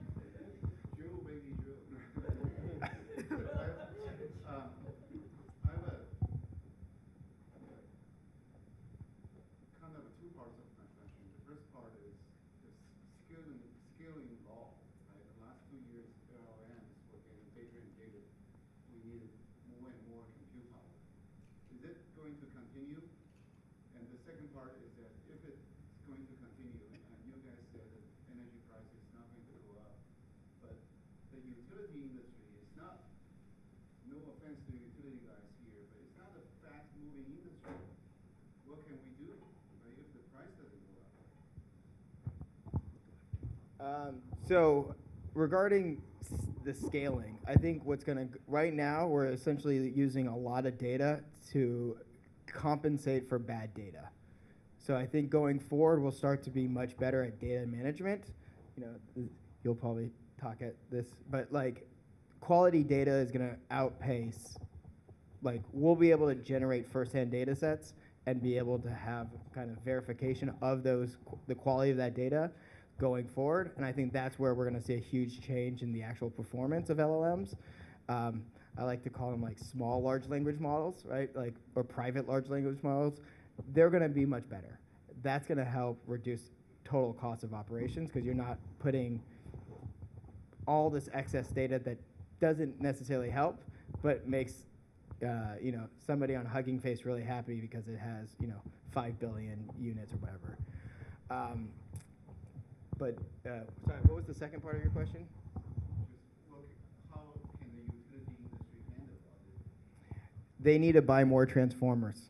D: So regarding the scaling. I think what's going to, right now, we're essentially using a lot of data to compensate for bad data. So I think going forward, we'll start to be much better at data management. You know, you'll probably talk at this, but like quality data is going to outpace, like we'll be able to generate firsthand data sets and be able to have kind of verification of those, the quality of that data going forward. And I think that's where we're going to see a huge change in the actual performance of LLMs. I like to call them like small large language models, right? Like, or private large language models. They're going to be much better. That's going to help reduce total cost of operations because you're not putting all this excess data that doesn't necessarily help, but makes you know, somebody on Hugging Face really happy because it has, you know, 5 billion units or whatever. Sorry, what was the second part of your question?
H: How can the utility industry handle all this?
D: They need to buy more transformers.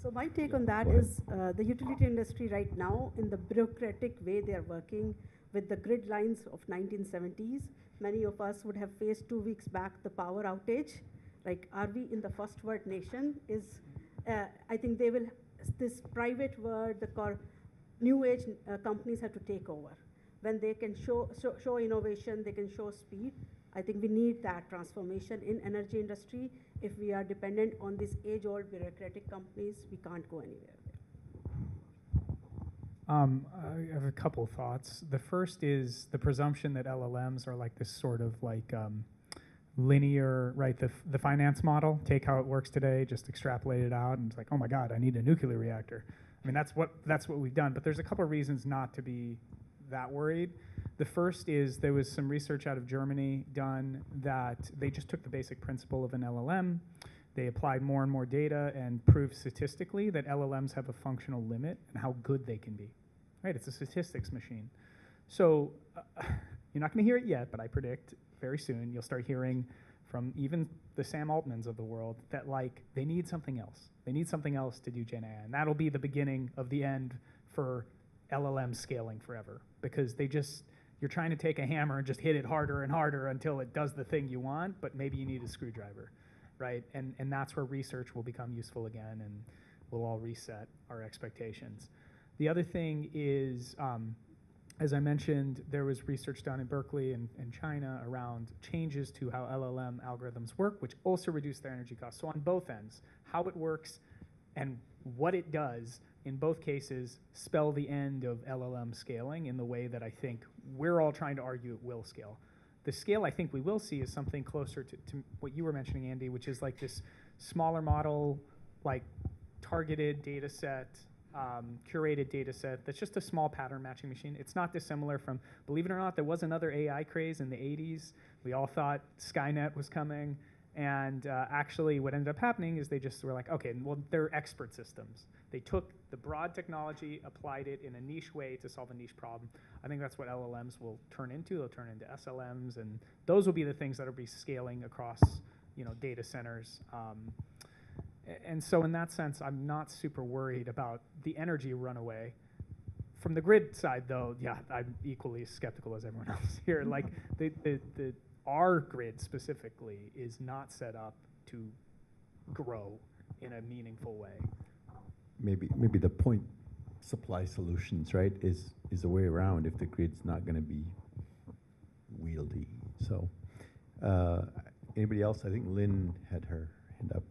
F: So my take on that is the utility industry right now, in the bureaucratic way they are working with the grid lines of 1970s, many of us would have faced 2 weeks back the power outage. Like, are we in the first world nation? I think they will, this private world, the new age companies have to take over. When they can show innovation, they can show speed. I think we need that transformation in energy industry. If we are dependent on these age-old bureaucratic companies, we can't go anywhere there.
E: I have a couple thoughts. The first is the presumption that LLMs are like this sort of like linear, right? The finance model, take how it works today, just extrapolate it out, and it's like, oh my God, I need a nuclear reactor. I mean, that's what we've done. But there's a couple of reasons not to be that worried. The first is there was some research out of Germany done that they just took the basic principle of an LLM. They applied more and more data and proved statistically that LLMs have a functional limit and how good they can be. Right? It's a statistics machine. So you're not going to hear it yet, but I predict very soon you'll start hearing from even the Sam Altmans of the world that like they need something else. They need something else to do Gen AI, and that'll be the beginning of the end for LLM scaling forever, because you're trying to take a hammer and just hit it harder and harder until it does the thing you want, but maybe you need a screwdriver, right? And that's where research will become useful again, and we'll all reset our expectations. The other thing is, as I mentioned, there was research done in Berkeley and China around changes to how LLM algorithms work, which also reduce their energy costs. So on both ends, how it works and what it does in both cases spell the end of LLM scaling in the way that I think we're all trying to argue it will scale. The scale I think we will see is something closer to what you were mentioning, Andy, which is like this smaller model, like targeted data set, curated data set that's just a small pattern matching machine. It's not dissimilar from, believe it or not, there was another AI craze in the 80s. We all thought Skynet was coming. And actually what ended up happening is they just were like, okay, well, they're expert systems. They took the broad technology, applied it in a niche way to solve a niche problem. I think that's what LLMs will turn into. They'll turn into SLMs, and those will be the things that will be scaling across, you know, data centers. And so in that sense, I'm not super worried about the energy runaway. From the grid side, though, yeah, I'm equally as skeptical as everyone else here. Like, our grid specifically is not set up to grow in a meaningful way.
A: Maybe the point supply solutions, right, is a way around if the grid's not going to be wieldy. So, anybody else? I think Lynn had her hand up.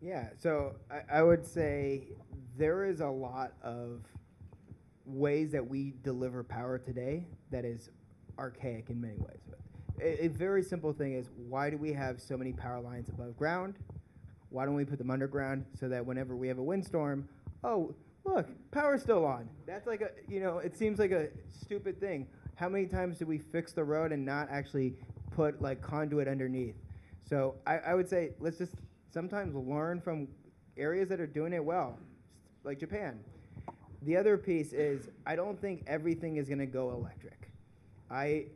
D: Yeah, so I would say there is a lot of ways that we deliver power today that is archaic in many ways. A very simple thing is, why do we have so many power lines above ground? Why don't we put them underground so that whenever we have a windstorm, oh, look, power's still on. That's like it seems like a stupid thing. How many times do we fix the road and not actually put like conduit underneath? So I would say let's just sometimes learn from areas that are doing it well, like Japan. The other piece is, I don't think everything is going to go electric. I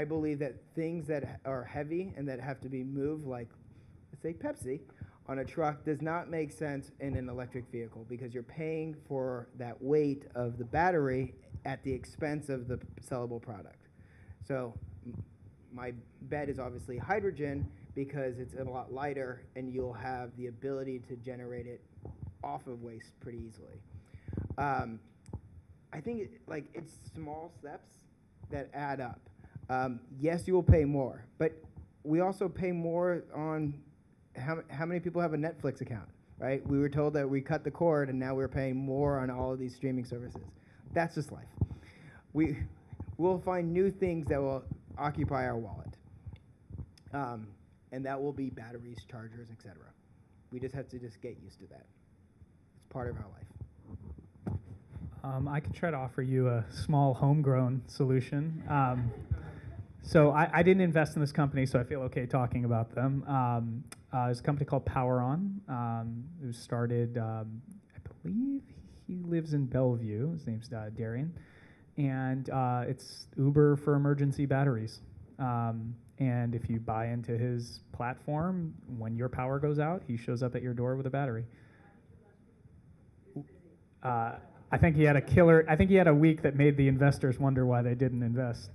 D: believe that things that are heavy and that have to be moved, like, let's say Pepsi, on a truck does not make sense in an electric vehicle, because you're paying for that weight of the battery at the expense of the sellable product. So my bet is obviously hydrogen, because it's a lot lighter and you'll have the ability to generate it off of waste pretty easily. I think it's small steps that add up. Yes, you will pay more, but we also pay more on how many people have a Netflix account, right? We were told that we cut the cord and now we're paying more on all of these streaming services. That's just life. We'll find new things that will occupy our wallet. And that will be batteries, chargers, etc. We just have to get used to that. It's part of our life.
E: I can try to offer you a small homegrown solution. So I didn't invest in this company, so I feel okay talking about them. There's a company called Power On, who started, I believe he lives in Bellevue. His name's Darian. And it's Uber for emergency batteries. And if you buy into his platform, when your power goes out, he shows up at your door with a battery. I think he had a killer. I think he had a week that made the investors wonder why they didn't invest.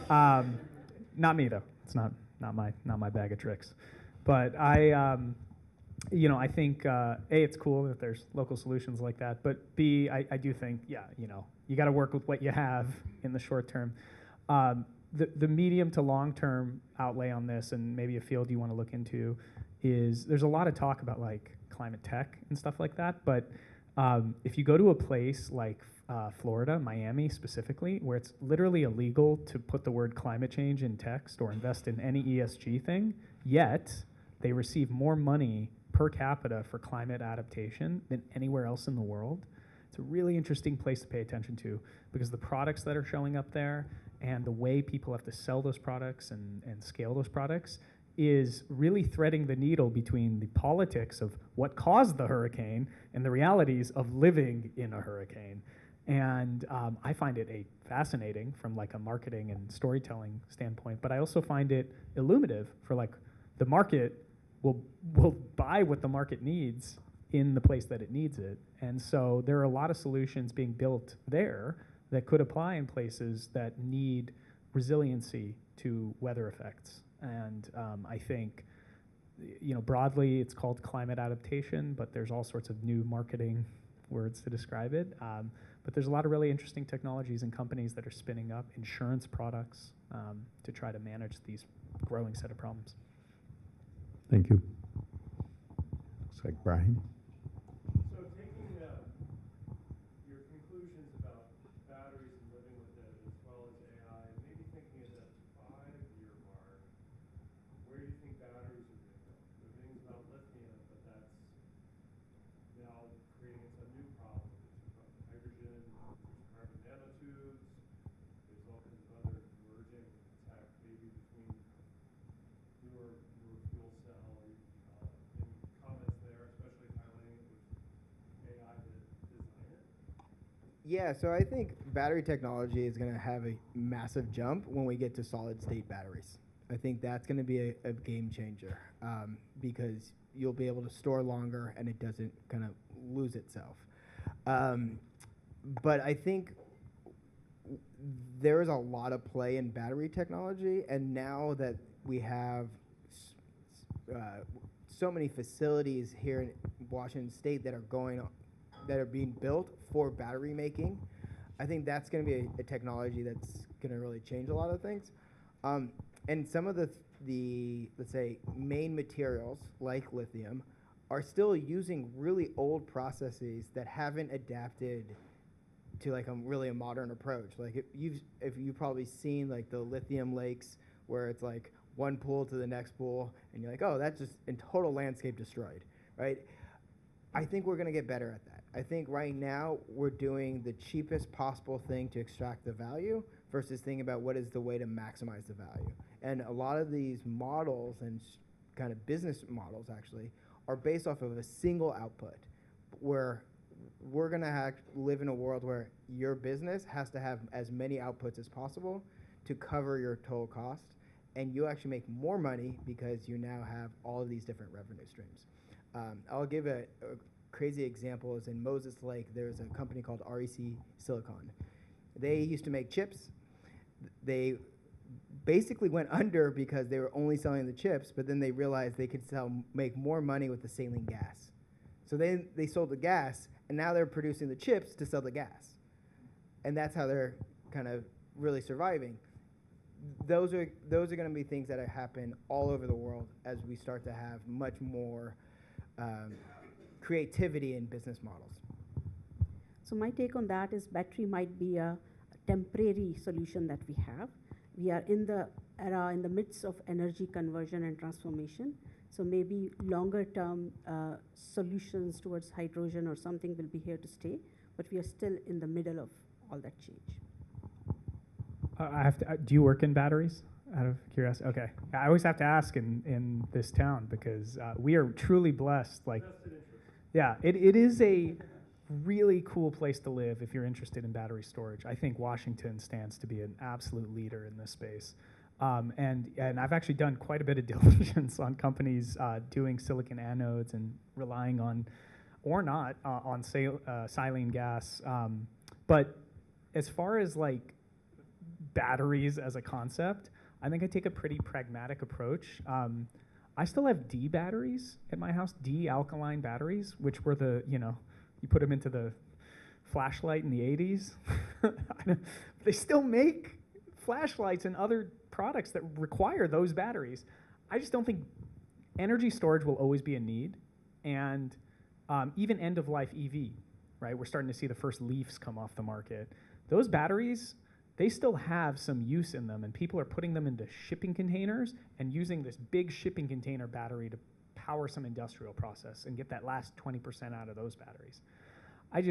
E: Not me though. It's not my bag of tricks. But I think A, it's cool that there's local solutions like that. But B, I do think you got to work with what you have in the short term. The medium to long term outlay on this, and maybe a field you want to look into, is there's a lot of talk about like climate tech and stuff like that. But if you go to a place like Florida, Miami specifically, where it's literally illegal to put the word climate change in text or invest in any ESG thing, yet they receive more money per capita for climate adaptation than anywhere else in the world. It's a really interesting place to pay attention to, because the products that are showing up there and the way people have to sell those products and scale those products is really threading the needle between the politics of what caused the hurricane and the realities of living in a hurricane. And I find it fascinating from like a marketing and storytelling standpoint, but I also find it illuminative for like the market will buy what the market needs in the place that it needs it. And so there are a lot of solutions being built there that could apply in places that need resiliency to weather effects. And I think, broadly it's called climate adaptation, but there's all sorts of new marketing words to describe it. But there's a lot of really interesting technologies and companies that are spinning up insurance products to try to manage these growing set of problems.
A: Thank you. Looks like Brian.
I: So taking your conclusions about batteries and living with it, as well as AI, and maybe thinking of that 5-year mark, where do you think batteries are going to go? There are things about lithium, but that's now creating some new problems. There's hydrogen, there's carbon nanotubes, there's all kinds of other emerging tech, maybe between newer fuel cell. Any comments there, especially highlighting it with AI to design it?
D: Yeah, so I think battery technology is going to have a massive jump when we get to solid state batteries. I think that's going to be a game changer, because you'll be able to store longer and it doesn't kind of lose itself. But I think there is a lot of play in battery technology, and now that we have so many facilities here in Washington State that are being built for battery making, I think that's going to be a technology that's going to really change a lot of things. And some of the the, let's say, main materials like lithium are still using really old processes that haven't adapted to like really a modern approach. Like if you've probably seen like the lithium lakes where it's like one pool to the next pool, and you're like, oh, that's just in total landscape destroyed, right? I think we're going to get better at that. I think right now we're doing the cheapest possible thing to extract the value versus thinking about what is the way to maximize the value. And a lot of these models and kind of business models actually are based off of a single output, where we're going to live in a world where your business has to have as many outputs as possible to cover your total cost, and you actually make more money because you now have all of these different revenue streams. I'll give a crazy example. Is in Moses Lake, there's a company called REC Silicon. They used to make chips. They basically went under because they were only selling the chips, but then they realized they could make more money with the saline gas. So they sold the gas, and now they're producing the chips to sell the gas. And that's how they're kind of really surviving. Those are going to be things that happen all over the world as we start to have much more creativity in business models.
F: So my take on that is battery might be a temporary solution that we have. We are in the era, in the midst of energy conversion and transformation. So maybe longer term solutions towards hydrogen or something will be here to stay, but we are still in the middle of all that change.
E: Do you work in batteries? Out of curiosity, okay. I always have to ask in this town because we are truly blessed. Like, yeah, it is a really cool place to live if you're interested in battery storage. I think Washington stands to be an absolute leader in this space. And I've actually done quite a bit of diligence on companies doing silicon anodes and relying on, or not, on silane gas. But as far as like batteries as a concept, I think I take a pretty pragmatic approach. I still have D batteries at my house, D alkaline batteries, which were you put them into the flashlight in the 80s. They still make flashlights and other products that require those batteries. I just don't think energy storage will always be a need. And even end-of-life EV, right? We're starting to see the first Leafs come off the market. Those batteries, they still have some use in them, and people are putting them into shipping containers and using this big shipping container battery to power some industrial process and get that last 20% out of those batteries. I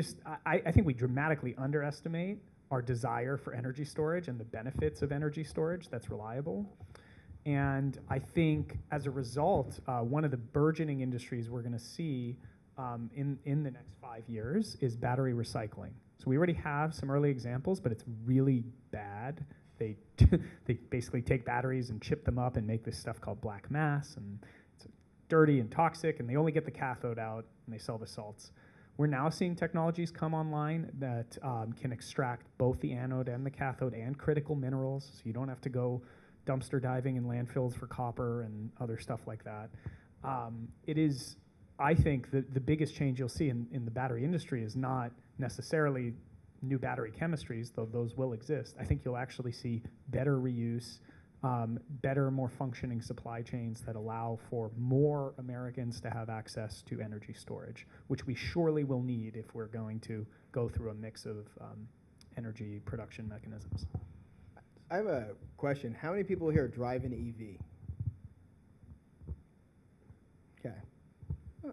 E: think we dramatically underestimate our desire for energy storage and the benefits of energy storage that's reliable. And I think as a result, one of the burgeoning industries we're going to see in the next 5 years is battery recycling. So we already have some early examples, but it's really bad. They basically take batteries and chip them up and make this stuff called black mass, and it's dirty and toxic, and they only get the cathode out and they sell the salts. We're now seeing technologies come online that can extract both the anode and the cathode and critical minerals, so you don't have to go dumpster diving in landfills for copper and other stuff like that. It is, I think, the biggest change you'll see in the battery industry is not necessarily new battery chemistries, though those will exist. I think you'll actually see better reuse, better, more functioning supply chains that allow for more Americans to have access to energy storage, which we surely will need if we're going to go through a mix of energy production mechanisms.
D: I have a question. How many people here drive an EV? Okay.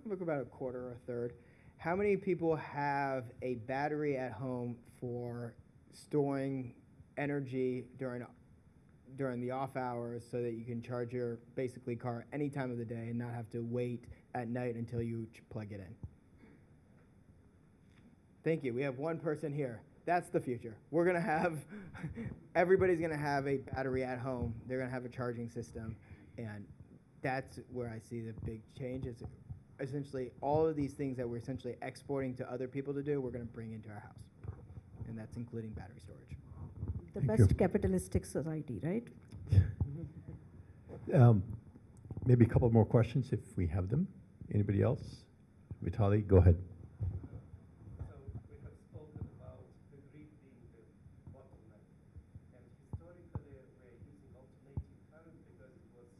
D: Look, about a quarter or a third. How many people have a battery at home for storing energy during the off hours so that you can charge your basically car any time of the day and not have to wait at night until you plug it in? Thank you. We have one person here. That's the future. We're going to have, everybody's going to have a battery at home. They're going to have a charging system. And that's where I see the big change. Is essentially all of these things that we're essentially exporting to other people to do, we're going to bring into our house. And that's including battery storage.
F: The best capitalistic society, right?
A: Maybe a couple more questions if we have them. Anybody else? Vitali, go ahead.
G: So we have spoken about the grid being the bottleneck. And historically, we're using alternating current because it was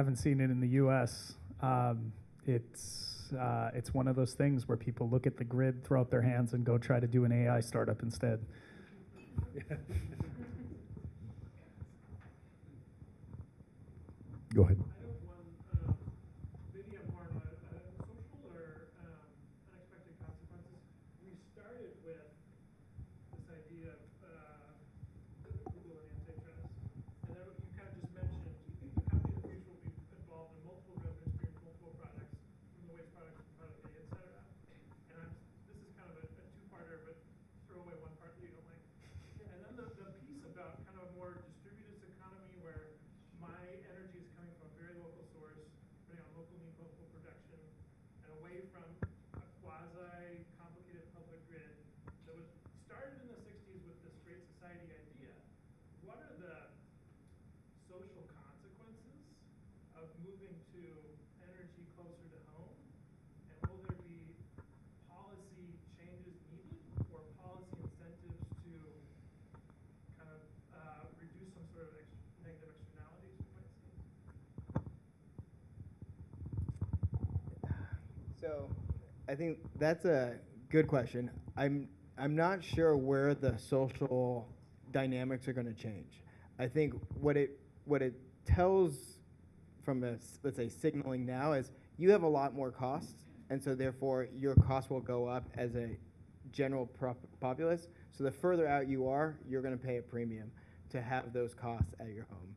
E: haven't seen it in the U.S. It's one of those things where people look at the grid, throw up their hands, and go try to do an AI startup instead.
A: Go ahead.
I: I have one, maybe I'm more on social or unexpected consequences. We started with this idea of Google and antitrust, and then you kind of just mentioned the company of the future will be involved in multiple revenue streams, multiple products, from the waste products to product A, et cetera. And this is kind of a two-parter, but throw away one part that you don't like. And then the piece about kind of a more distributed economy where my energy is coming from a very local source, putting on local need, local production, and away from a quasi-complicated public grid that was started in the 60s with this Great Society idea. What are the social consequences of moving to energy closer to home? And will there be policy changes needed or policy incentives to kind of reduce some sort of negative externalities we might see?
D: So I think that's a good question. I'm not sure where the social dynamics are going to change. I think what it tells from a, let's say, signaling now is you have a lot more costs, and so therefore your costs will go up as a general populace. So the further out you are, you're going to pay a premium to have those costs at your home.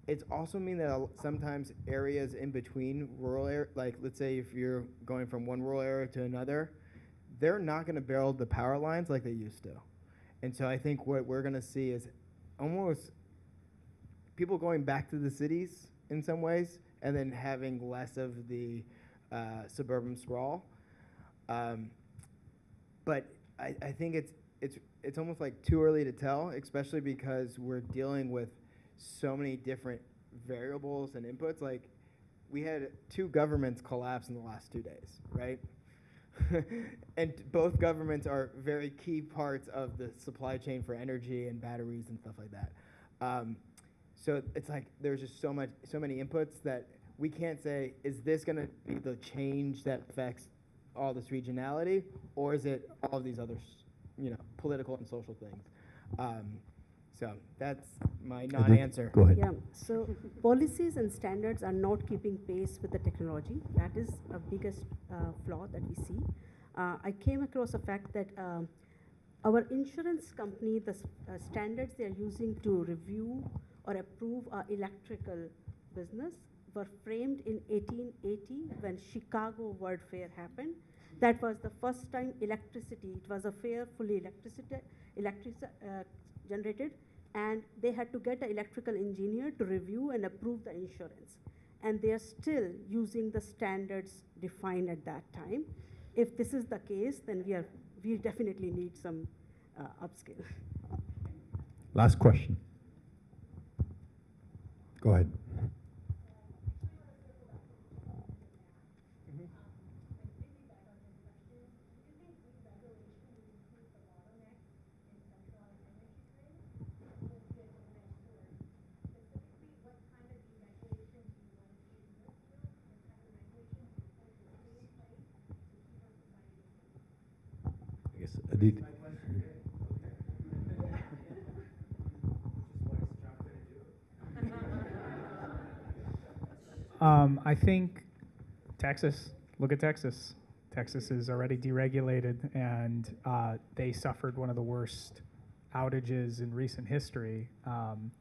D: It's also mean that sometimes areas in between rural areas, like let's say if you're going from one rural area to another, they're not going to build the power lines like they used to. And so I think what we're going to see is almost people going back to the cities in some ways and then having less of the suburban sprawl. But I think it's almost like too early to tell, especially because we're dealing with so many different variables and inputs. Like we had 2 governments collapse in the last 2 days, right? And both governments are very key parts of the supply chain for energy and batteries and stuff like that. So it's like there's just so many inputs that we can't say, is this going to be the change that affects all this regionality, or is it all of these other, political and social things? So that's my non-answer.
A: Go ahead.
F: Yeah, so policies and standards are not keeping pace with the technology. That is a biggest flaw that we see. I came across a fact that our insurance company, the standards they are using to review or approve our electrical business were framed in 1880 when Chicago World Fair happened. That was the first time electricity, it was a fair fully generated, and they had to get an electrical engineer to review and approve the insurance. And they are still using the standards defined at that time. If this is the case, then we definitely need some upskill.
A: Last question. Go ahead. Aditi.
E: I think Texas, look at Texas. Texas is already deregulated, and they suffered one of the worst outages in recent history.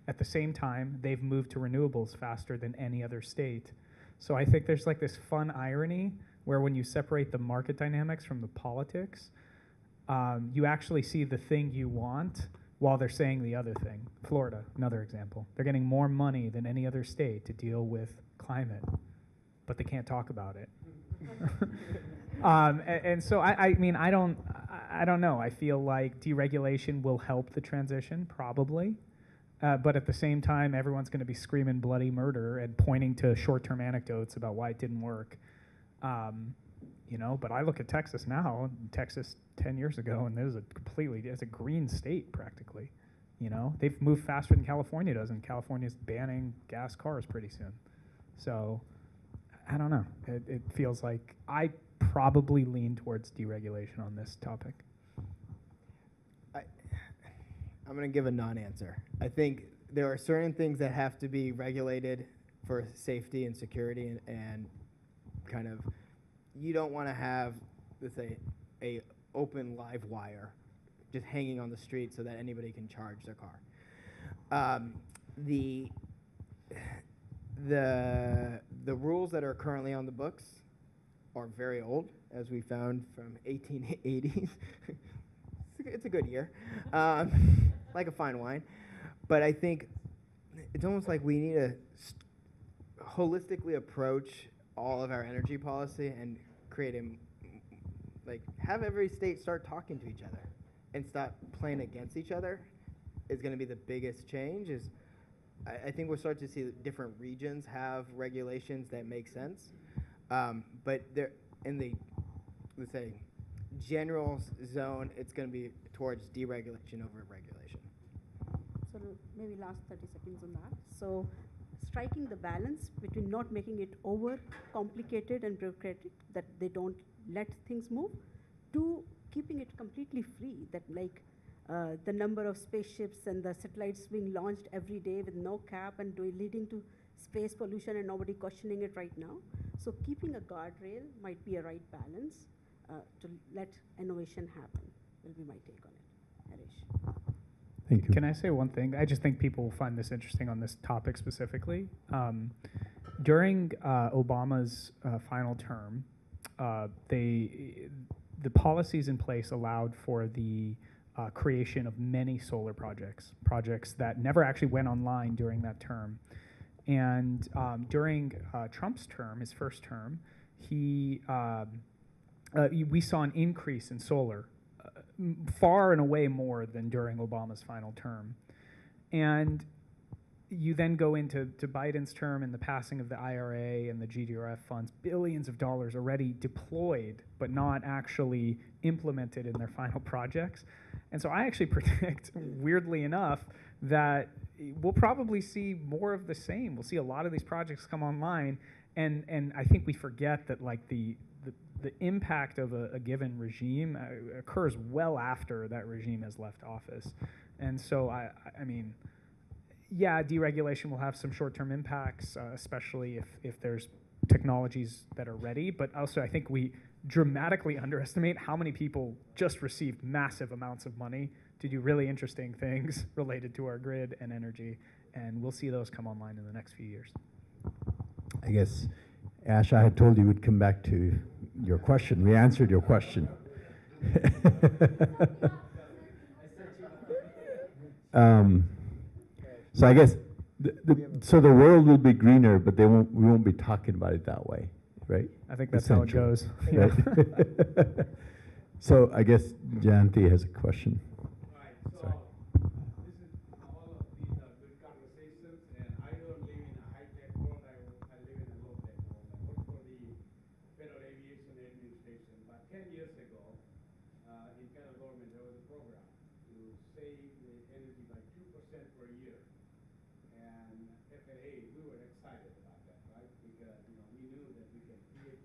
E: At the same time, they've moved to renewables faster than any other state. So I think there's like this fun irony where when you separate the market dynamics from the politics, you actually see the thing you want while they're saying the other thing. Florida, another example. They're getting more money than any other state to deal with climate, but they can't talk about it. And so I mean, I don't know. I feel like deregulation will help the transition, probably. But at the same time, everyone's going to be screaming bloody murder and pointing to short-term anecdotes about why it didn't work. But I look at Texas now, Texas 10 years ago, and it's a green state practically. They've moved faster than California does, and California's banning gas cars pretty soon. So I don't know. It feels like I probably lean towards deregulation on this topic.
D: I'm going to give a non-answer. I think there are certain things that have to be regulated for safety and security, and kind of, you don't want to have, let's say, a open live wire just hanging on the street so that anybody can charge their car. The rules that are currently on the books are very old, as we found from 1880s. It's a good year, like a fine wine. But I think it's almost like we need to holistically approach all of our energy policy and create have every state start talking to each other and stop playing against each other is going to be the biggest change. I think we'll start to see that different regions have regulations that make sense, but they're in the, let's say, general zone, it's going to be towards deregulation over regulation.
F: So maybe last 30 seconds on that. So striking the balance between not making it over complicated and bureaucratic, that they don't let things move, to keeping it completely free, that the number of spaceships and the satellites being launched every day with no cap and leading to space pollution and nobody questioning it right now. So keeping a guardrail might be a right balance to let innovation happen, will be my take on it. Harish.
A: Thank you.
E: Can I say one thing? I just think people will find this interesting on this topic specifically. During Obama's final term, the policies in place allowed for the creation of many solar projects that never actually went online during that term. And during Trump's term, his first term, we saw an increase in solar, far and away more than during Obama's final term. And you then go into Biden's term and the passing of the IRA and the GDRF funds, billions of dollars already deployed, but not actually implemented in their final projects. And so I actually predict, weirdly enough, that we'll probably see more of the same. We'll see a lot of these projects come online, and I think we forget that the impact of a given regime occurs well after that regime has left office. And so I mean, yeah, deregulation will have some short-term impacts, especially if there's technologies that are ready, but also I think we dramatically underestimate how many people just received massive amounts of money to do really interesting things related to our grid and energy, and we'll see those come online in the next few years.
A: I guess, Ash, I had told you we'd come back to your question. We answered your question. So I guess, so the world will be greener, but we won't be talking about it that way, right?
E: I think that's how it goes.
A: Right? So I guess Jayanti has a question.
H: Right, so this is, all of these are good conversations, and I don't live in a high-tech world, I live in a low-tech world. I work for the Federal Aviation Administration. About 10 years ago, in federal government, there was a program to save the energy by 2% per year. And FAA, we were excited about that, right? Because we knew that we can create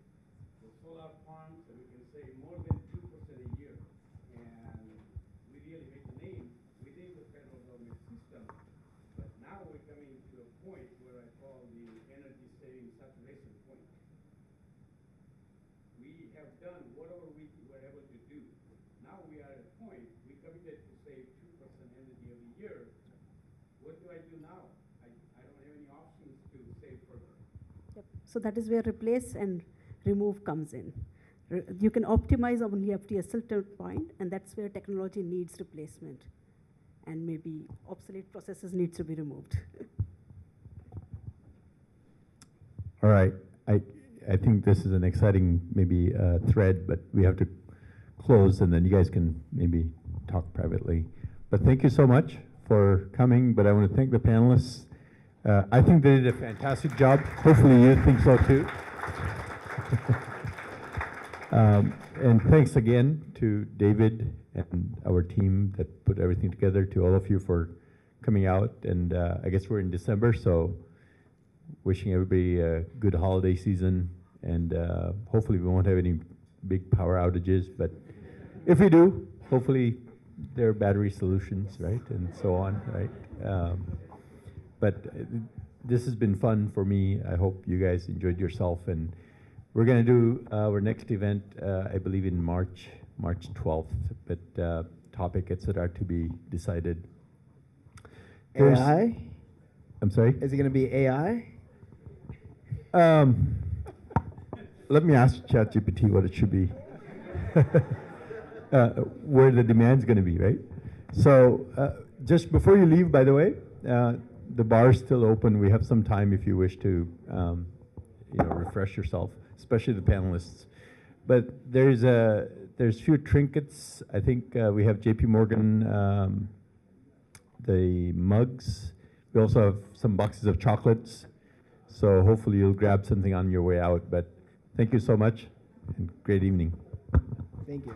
H: the solar farms and we can save more than 2% a year. And we really made a name within the federal government system. But now we're coming to a point where I call the energy saving saturation point. We have done whatever we were able to do. Now we are at a point, we committed to save 2% energy every year. What do I do now? I don't have any options to save further.
F: Yep. So that is where replace and remove comes in. You can optimize only up to a certain point, and that's where technology needs replacement. And maybe obsolete processes needs to be removed.
A: All right. I think this is an exciting maybe thread, but we have to close, and then you guys can maybe talk privately. But thank you so much for coming, but I want to thank the panelists. I think they did a fantastic job. Hopefully you think so too. And thanks again to David and our team that put everything together, to all of you for coming out. And I guess we're in December, so wishing everybody a good holiday season, and hopefully we won't have any big power outages, but if we do, hopefully there are battery solutions, right, and so on, right? But this has been fun for me. I hope you guys enjoyed yourself, and we're going to do our next event, I believe in March 12th, but topic, etc., to be decided.
D: AI?
A: I'm sorry?
D: Is it going to be AI?
A: Let me ask ChatGPT what it should be. Where the demand's going to be, right? So just before you leave, by the way, the bar is still open. We have some time if you wish to refresh yourself, especially the panelists. But there's few trinkets. I think we have JP Morgan, the mugs. We also have some boxes of chocolates. So hopefully you'll grab something on your way out. But thank you so much, and great evening.
D: Thank you.